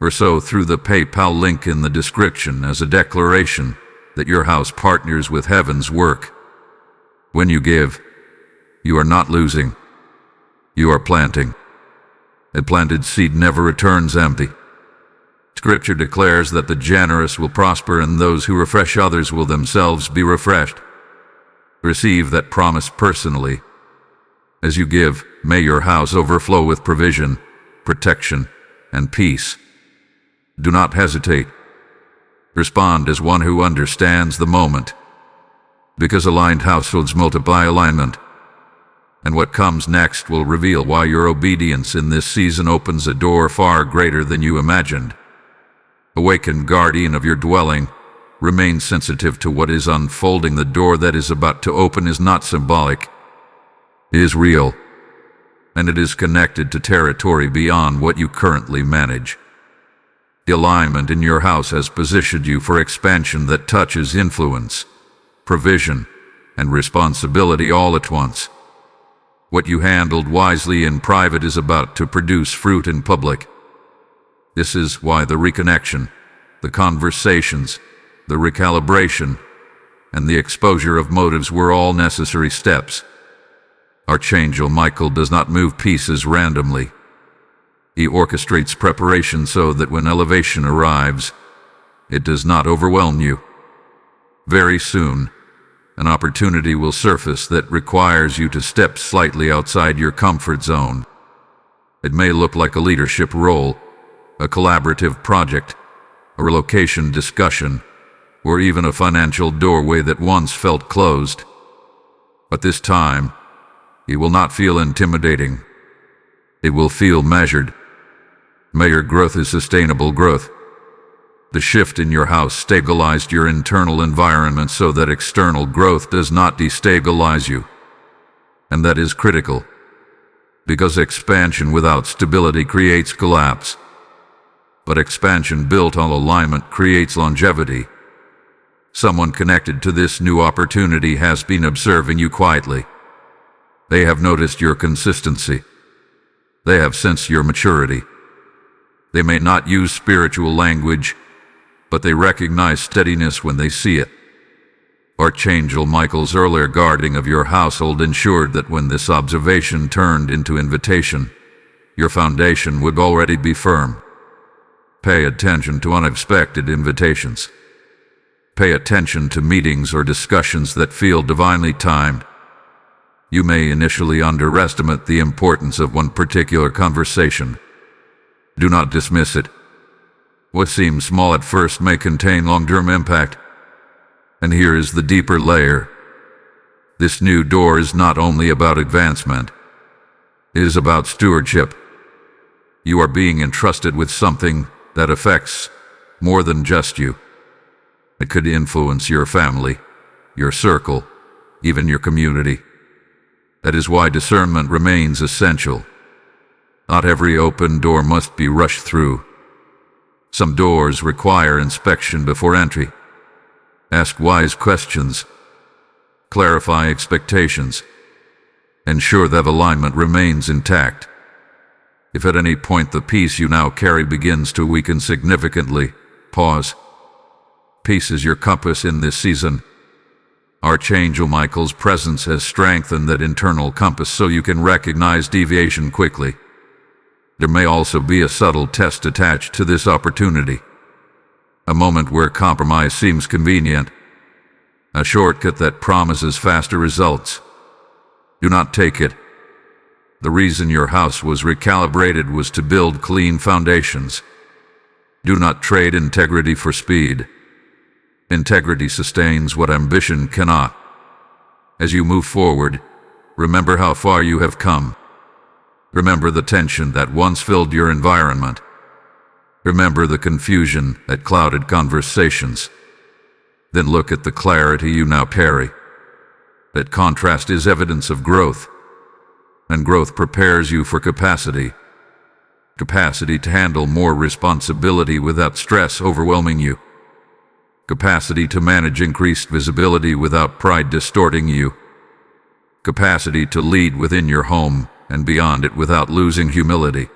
or so through the PayPal link in the description as a declaration that your house partners with heaven's work. When you give, you are not losing. You are planting. A planted seed never returns empty. Scripture declares that the generous will prosper and those who refresh others will themselves be refreshed. Receive that promise personally. As you give, may your house overflow with provision, protection, and peace. Do not hesitate. Respond as one who understands the moment, because aligned households multiply alignment. And what comes next will reveal why your obedience in this season opens a door far greater than you imagined. Awakened guardian of your dwelling, remain sensitive to what is unfolding. The door that is about to open is not symbolic. It is real, and it is connected to territory beyond what you currently manage. The alignment in your house has positioned you for expansion that touches influence, provision, and responsibility all at once. What you handled wisely in private is about to produce fruit in public. This is why the reconnection, the conversations, the recalibration, and the exposure of motives were all necessary steps. Archangel Michael does not move pieces randomly. He orchestrates preparation so that when elevation arrives, it does not overwhelm you. Very soon, an opportunity will surface that requires you to step slightly outside your comfort zone. It may look like a leadership role, a collaborative project, a relocation discussion, or even a financial doorway that once felt closed. But this time, it will not feel intimidating. It will feel measured. May your growth is sustainable growth. The shift in your house stabilized your internal environment so that external growth does not destabilize you. And that is critical, because expansion without stability creates collapse. But expansion built on alignment creates longevity. Someone connected to this new opportunity has been observing you quietly. They have noticed your consistency. They have sensed your maturity. They may not use spiritual language, but they recognize steadiness when they see it. Archangel Michael's earlier guarding of your household ensured that when this observation turned into invitation, your foundation would already be firm. Pay attention to unexpected invitations. Pay attention to meetings or discussions that feel divinely timed. You may initially underestimate the importance of one particular conversation. Do not dismiss it. What seems small at first may contain long-term impact. And here is the deeper layer. This new door is not only about advancement. It is about stewardship. You are being entrusted with something that affects more than just you. It could influence your family, your circle, even your community. That is why discernment remains essential. Not every open door must be rushed through. Some doors require inspection before entry. Ask wise questions. Clarify expectations. Ensure that alignment remains intact. If at any point the peace you now carry begins to weaken significantly, pause. Peace is your compass in this season. Archangel Michael's presence has strengthened that internal compass so you can recognize deviation quickly. There may also be a subtle test attached to this opportunity. A moment where compromise seems convenient. A shortcut that promises faster results. Do not take it. The reason your house was recalibrated was to build clean foundations. Do not trade integrity for speed. Integrity sustains what ambition cannot. As you move forward, remember how far you have come. Remember the tension that once filled your environment. Remember the confusion that clouded conversations. Then look at the clarity you now carry. That contrast is evidence of growth, and growth prepares you for capacity. Capacity to handle more responsibility without stress overwhelming you. Capacity to manage increased visibility without pride distorting you. Capacity to lead within your home and beyond it without losing humility.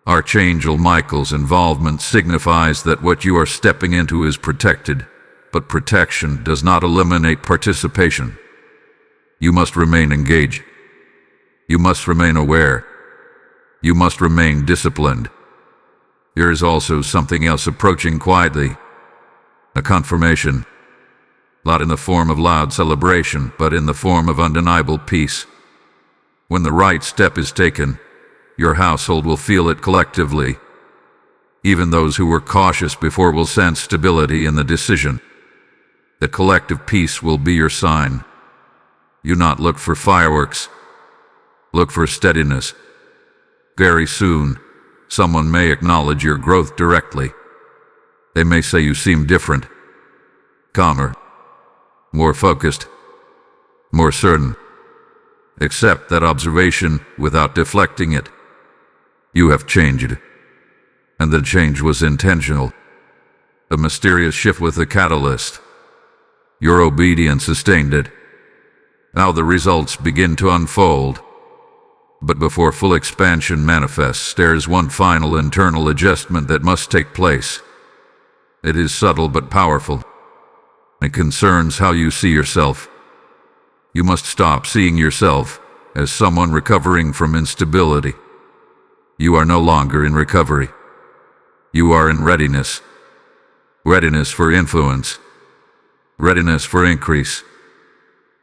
Archangel Michael's involvement signifies that what you are stepping into is protected, but protection does not eliminate participation. You must remain engaged. You must remain aware. You must remain disciplined. There is also something else approaching quietly. A confirmation. Not in the form of loud celebration, but in the form of undeniable peace. When the right step is taken, your household will feel it collectively. Even those who were cautious before will sense stability in the decision. The collective peace will be your sign. You not look for fireworks. Look for steadiness. Very soon, someone may acknowledge your growth directly. They may say you seem different, calmer, more focused, more certain. Accept that observation without deflecting it. You have changed, and the change was intentional. A mysterious shift with a catalyst. Your obedience sustained it. Now the results begin to unfold. But before full expansion manifests, there is one final internal adjustment that must take place. It is subtle but powerful. It concerns how you see yourself. You must stop seeing yourself as someone recovering from instability. You are no longer in recovery. You are in readiness. Readiness for influence. Readiness for increase.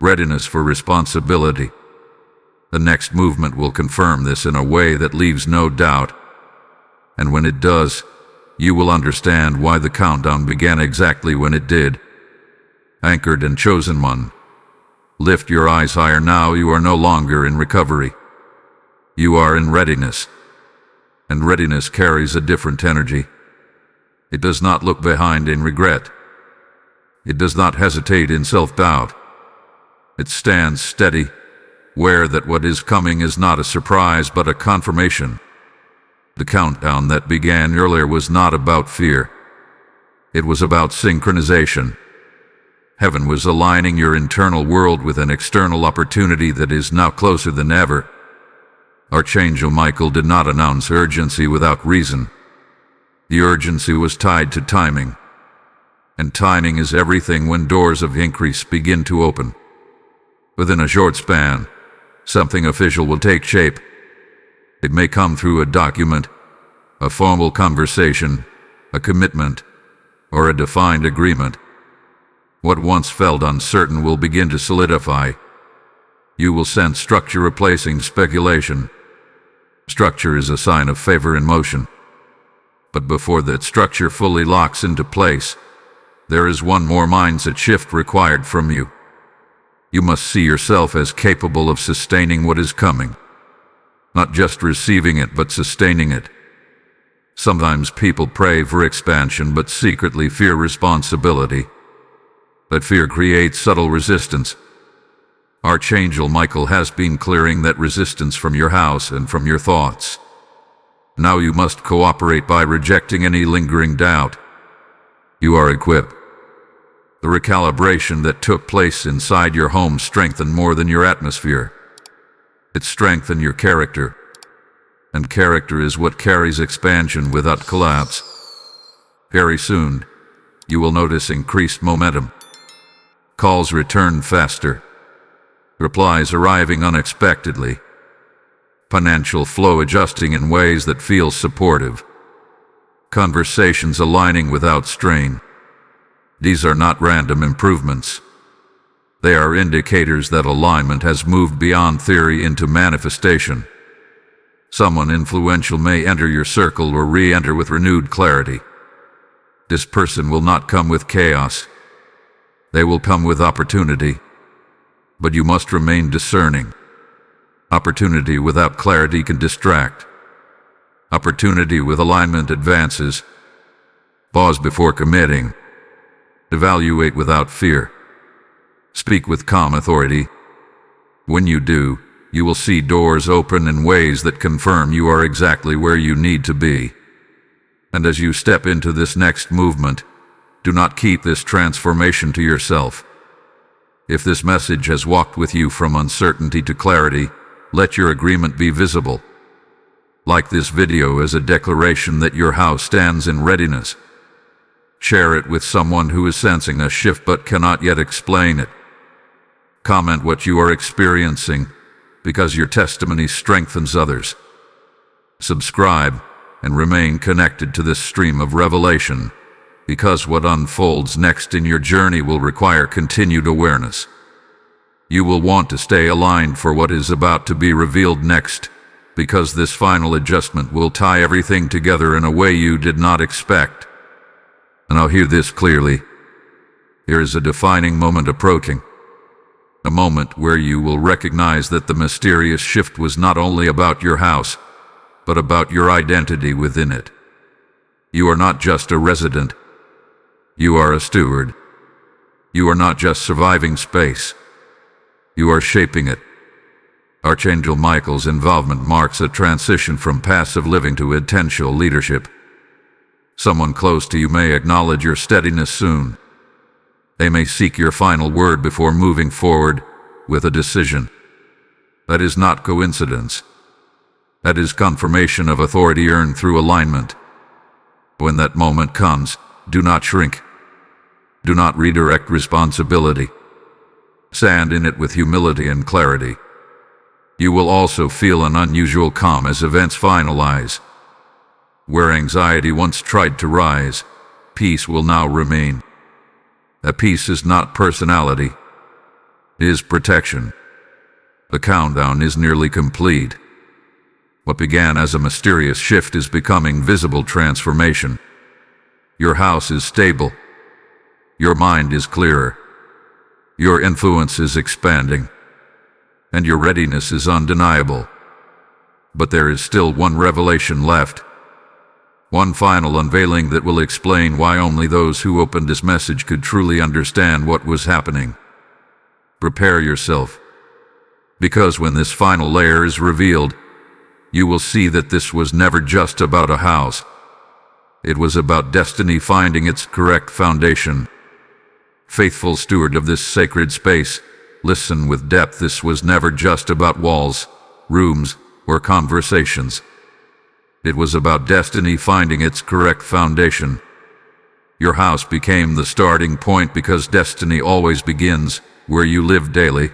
Readiness for responsibility. The next movement will confirm this in a way that leaves no doubt. And when it does, you will understand why the countdown began exactly when it did. Anchored and chosen one. Lift your eyes higher now. You are no longer in recovery. You are in readiness. And readiness carries a different energy. It does not look behind in regret. It does not hesitate in self-doubt. It stands steady, aware that what is coming is not a surprise but a confirmation. The countdown that began earlier was not about fear. It was about synchronization. Heaven was aligning your internal world with an external opportunity that is now closer than ever. Archangel Michael did not announce urgency without reason. The urgency was tied to timing. And timing is everything when doors of increase begin to open. Within a short span, something official will take shape. It may come through a document, a formal conversation, a commitment, or a defined agreement. What once felt uncertain will begin to solidify. You will sense structure replacing speculation. Structure is a sign of favor in motion. But before that structure fully locks into place, there is one more mindset shift required from you. You must see yourself as capable of sustaining what is coming. Not just receiving it, but sustaining it. Sometimes people pray for expansion, but secretly fear responsibility. That fear creates subtle resistance. Archangel Michael has been clearing that resistance from your house and from your thoughts. Now you must cooperate by rejecting any lingering doubt. You are equipped. The recalibration that took place inside your home strengthened more than your atmosphere. It strengthened your character. And character is what carries expansion without collapse. Very soon, you will notice increased momentum. Calls return faster. Replies arriving unexpectedly. Financial flow adjusting in ways that feel supportive. Conversations aligning without strain. These are not random improvements. They are indicators that alignment has moved beyond theory into manifestation. Someone influential may enter your circle or re-enter with renewed clarity. This person will not come with chaos. They will come with opportunity. But you must remain discerning. Opportunity without clarity can distract. Opportunity with alignment advances. Pause before committing. Evaluate without fear. Speak with calm authority. When you do, you will see doors open in ways that confirm you are exactly where you need to be. And as you step into this next movement, do not keep this transformation to yourself. If this message has walked with you from uncertainty to clarity, let your agreement be visible. Like this video as a declaration that your house stands in readiness. Share it with someone who is sensing a shift but cannot yet explain it. Comment what you are experiencing, because your testimony strengthens others. Subscribe and remain connected to this stream of revelation, because what unfolds next in your journey will require continued awareness. You will want to stay aligned for what is about to be revealed next, because this final adjustment will tie everything together in a way you did not expect. And I'll hear this clearly. Here is a defining moment approaching. A moment where you will recognize that the mysterious shift was not only about your house, but about your identity within it. You are not just a resident. You are a steward. You are not just surviving space. You are shaping it. Archangel Michael's involvement marks a transition from passive living to intentional leadership. Someone close to you may acknowledge your steadiness soon. They may seek your final word before moving forward with a decision. That is not coincidence. That is confirmation of authority earned through alignment. When that moment comes, do not shrink. Do not redirect responsibility. Stand in it with humility and clarity. You will also feel an unusual calm as events finalize. Where anxiety once tried to rise, peace will now remain. That peace is not personality. It is protection. The countdown is nearly complete. What began as a mysterious shift is becoming visible transformation. Your house is stable. Your mind is clearer. Your influence is expanding. And your readiness is undeniable. But there is still one revelation left. One final unveiling that will explain why only those who opened this message could truly understand what was happening. Prepare yourself. Because when this final layer is revealed, you will see that this was never just about a house. It was about destiny finding its correct foundation. Faithful steward of this sacred space, listen with depth. This was never just about walls, rooms, or conversations. It was about destiny finding its correct foundation. Your house became the starting point because destiny always begins where you live daily.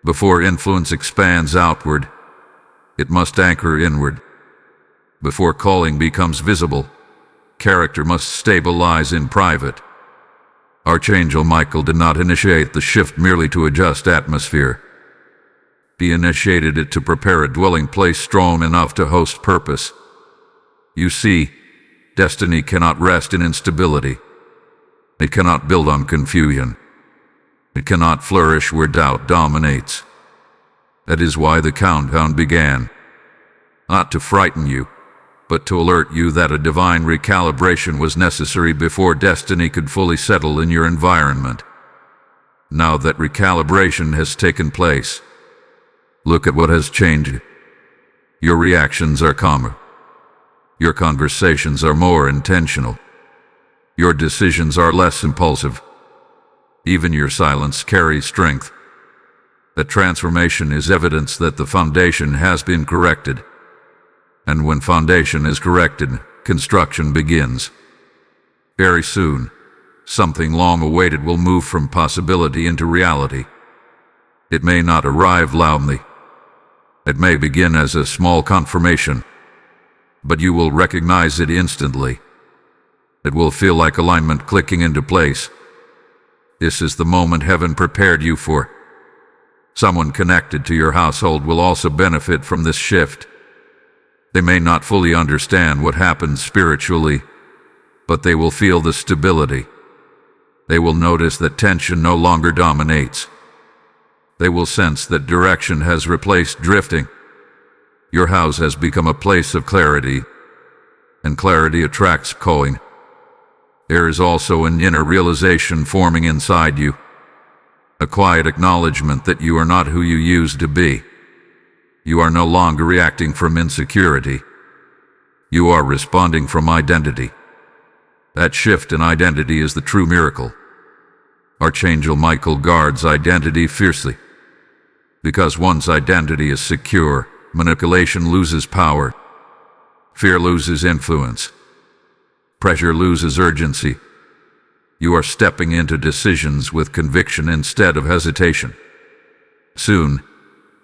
Before influence expands outward, it must anchor inward. Before calling becomes visible, character must stabilize in private. Archangel Michael did not initiate the shift merely to adjust atmosphere. He initiated it to prepare a dwelling place strong enough to host purpose. You see, destiny cannot rest in instability. It cannot build on confusion. It cannot flourish where doubt dominates. That is why the countdown began. Not to frighten you, but to alert you that a divine recalibration was necessary before destiny could fully settle in your environment. Now that recalibration has taken place, look at what has changed. Your reactions are calmer. Your conversations are more intentional. Your decisions are less impulsive. Even your silence carries strength. That transformation is evidence that the foundation has been corrected. And when foundation is corrected, construction begins. Very soon, something long awaited will move from possibility into reality. It may not arrive loudly. It may begin as a small confirmation, but you will recognize it instantly. It will feel like alignment clicking into place. This is the moment heaven prepared you for. Someone connected to your household will also benefit from this shift. They may not fully understand what happens spiritually, but they will feel the stability. They will notice that tension no longer dominates. They will sense that direction has replaced drifting. Your house has become a place of clarity, and clarity attracts calling. There is also an inner realization forming inside you, a quiet acknowledgement that you are not who you used to be. You are no longer reacting from insecurity. You are responding from identity. That shift in identity is the true miracle. Archangel Michael guards identity fiercely. Because one's identity is secure, manipulation loses power. Fear loses influence. Pressure loses urgency. You are stepping into decisions with conviction instead of hesitation. Soon,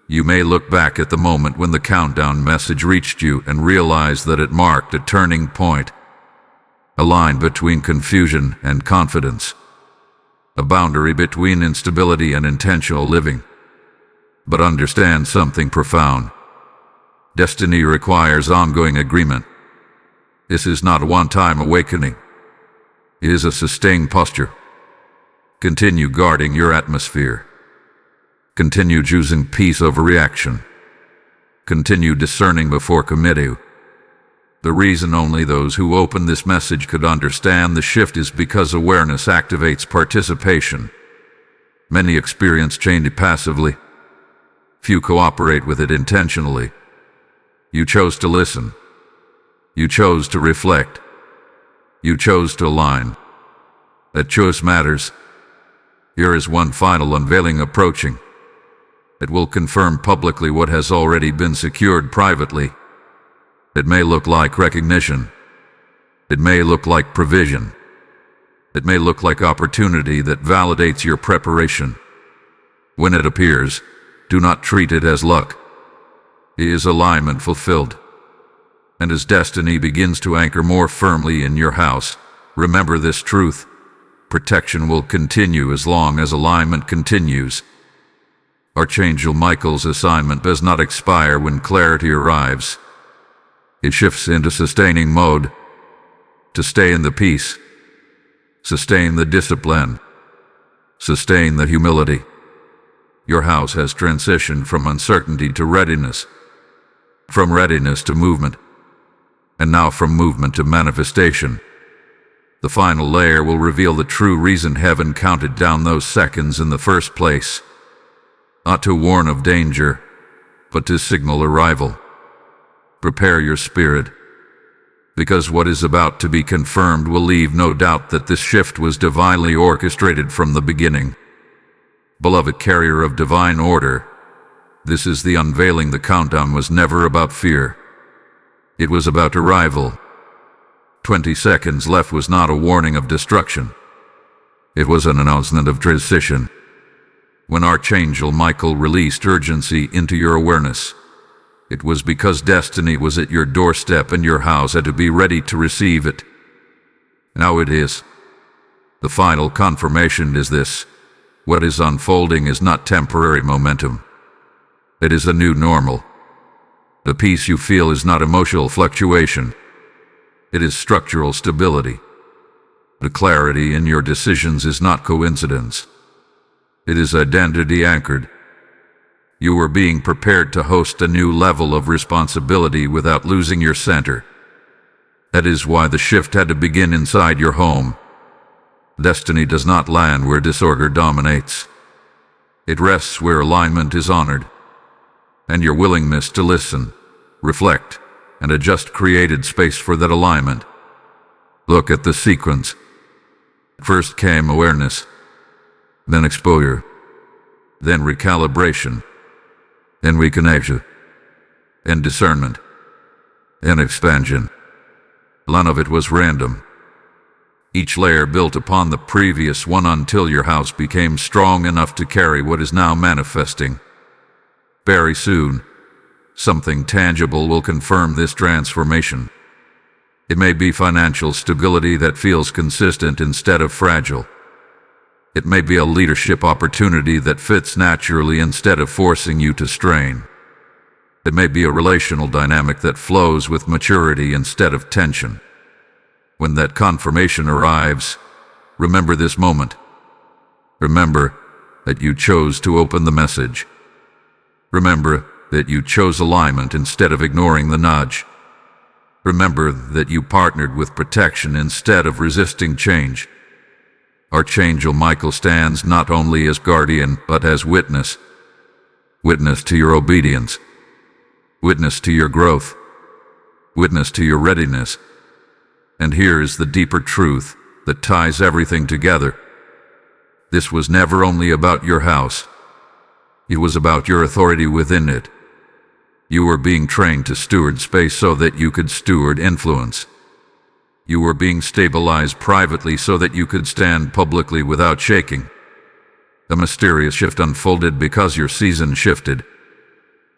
you may look back at the moment when the countdown message reached you and realize that it marked a turning point, a line between confusion and confidence, a boundary between instability and intentional living. But understand something profound. Destiny requires ongoing agreement. This is not a one-time awakening. It is a sustained posture. Continue guarding your atmosphere. Continue choosing peace over reaction. Continue discerning before committing. The reason only those who open this message could understand the shift is because awareness activates participation. Many experience change passively. Few cooperate with it intentionally. You chose to listen. You chose to reflect. You chose to align. That choice matters. Here is one final unveiling approaching. It will confirm publicly what has already been secured privately. It may look like recognition. It may look like provision. It may look like opportunity that validates your preparation. When it appears, do not treat it as luck. It is alignment fulfilled. And as destiny begins to anchor more firmly in your house, remember this truth. Protection will continue as long as alignment continues. Archangel Michael's assignment does not expire when clarity arrives. It shifts into sustaining mode. To stay in the peace. Sustain the discipline. Sustain the humility. Your house has transitioned from uncertainty to readiness. From readiness to movement. And now from movement to manifestation. The final layer will reveal the true reason heaven counted down those seconds in the first place. Not to warn of danger, but to signal arrival. Prepare your spirit, because what is about to be confirmed will leave no doubt that this shift was divinely orchestrated from the beginning. Beloved carrier of divine order, this is the unveiling. The countdown was never about fear. It was about arrival. 20 seconds left was not a warning of destruction. It was an announcement of transition. When Archangel Michael released urgency into your awareness, it was because destiny was at your doorstep and your house had to be ready to receive it. Now it is. The final confirmation is this. What is unfolding is not temporary momentum. It is a new normal. The peace you feel is not emotional fluctuation. It is structural stability. The clarity in your decisions is not coincidence. It is identity anchored. You are being prepared to host a new level of responsibility without losing your center. That is why the shift had to begin inside your home. Destiny does not land where disorder dominates. It rests where alignment is honored. And your willingness to listen, reflect, and a just created space for that alignment. Look at the sequence. First came awareness, then exposure, then recalibration, then reconnection, and discernment, and expansion. None of it was random. Each layer built upon the previous one until your house became strong enough to carry what is now manifesting. Very soon, something tangible will confirm this transformation. It may be financial stability that feels consistent instead of fragile. It may be a leadership opportunity that fits naturally instead of forcing you to strain. It may be a relational dynamic that flows with maturity instead of tension. When that confirmation arrives, remember this moment. Remember that you chose to open the message. Remember that you chose alignment instead of ignoring the nudge. Remember that you partnered with protection instead of resisting change. Archangel Michael stands not only as guardian but as witness. Witness to your obedience. Witness to your growth. Witness to your readiness. And here is the deeper truth that ties everything together. This was never only about your house. It was about your authority within it. You were being trained to steward space so that you could steward influence. You were being stabilized privately so that you could stand publicly without shaking. A mysterious shift unfolded because your season shifted.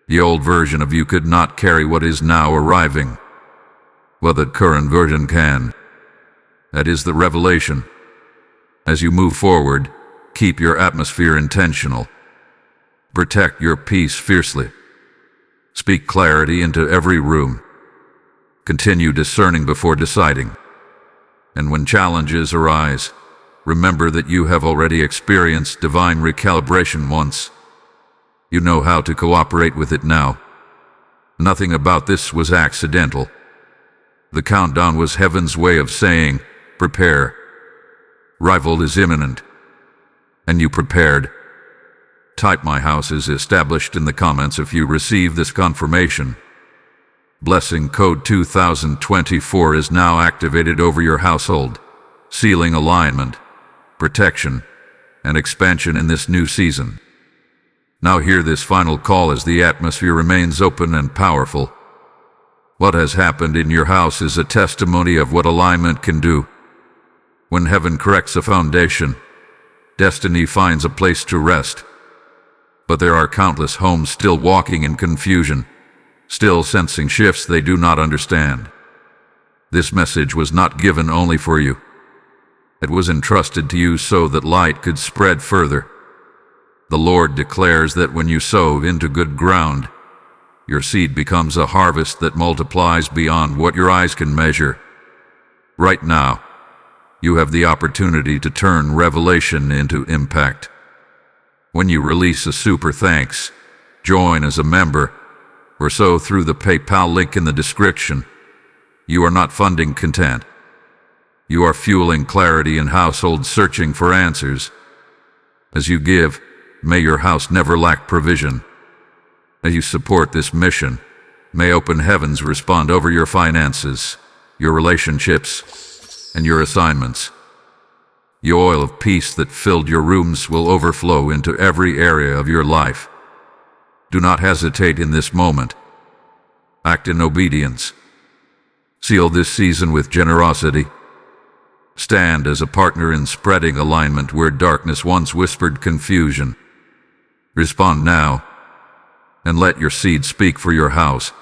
The old version of you could not carry what is now arriving. Well, the current version can. That is the revelation. As you move forward, keep your atmosphere intentional. Protect your peace fiercely. Speak clarity into every room. Continue discerning before deciding. And when challenges arise, remember that you have already experienced divine recalibration once. You know how to cooperate with it now. Nothing about this was accidental. The countdown was heaven's way of saying, prepare. Rival is imminent. And you prepared. Type "My house is established" in the comments if you receive this confirmation. Blessing code 2024 is now activated over your household, sealing alignment, protection, and expansion in this new season. Now hear this final call as the atmosphere remains open and powerful. What has happened in your house is a testimony of what alignment can do. When heaven corrects a foundation, destiny finds a place to rest. But there are countless homes still walking in confusion, still sensing shifts they do not understand. This message was not given only for you. It was entrusted to you so that light could spread further. The Lord declares that when you sow into good ground, your seed becomes a harvest that multiplies beyond what your eyes can measure. Right now, you have the opportunity to turn revelation into impact. When you release a super thanks, join as a member, or sow through the PayPal link in the description, you are not funding content. You are fueling clarity in households searching for answers. As you give, may your house never lack provision. As you support this mission, may open heavens respond over your finances, your relationships, and your assignments. The oil of peace that filled your rooms will overflow into every area of your life. Do not hesitate in this moment. Act in obedience. Seal this season with generosity. Stand as a partner in spreading alignment where darkness once whispered confusion. Respond now, and let your seed speak for your house.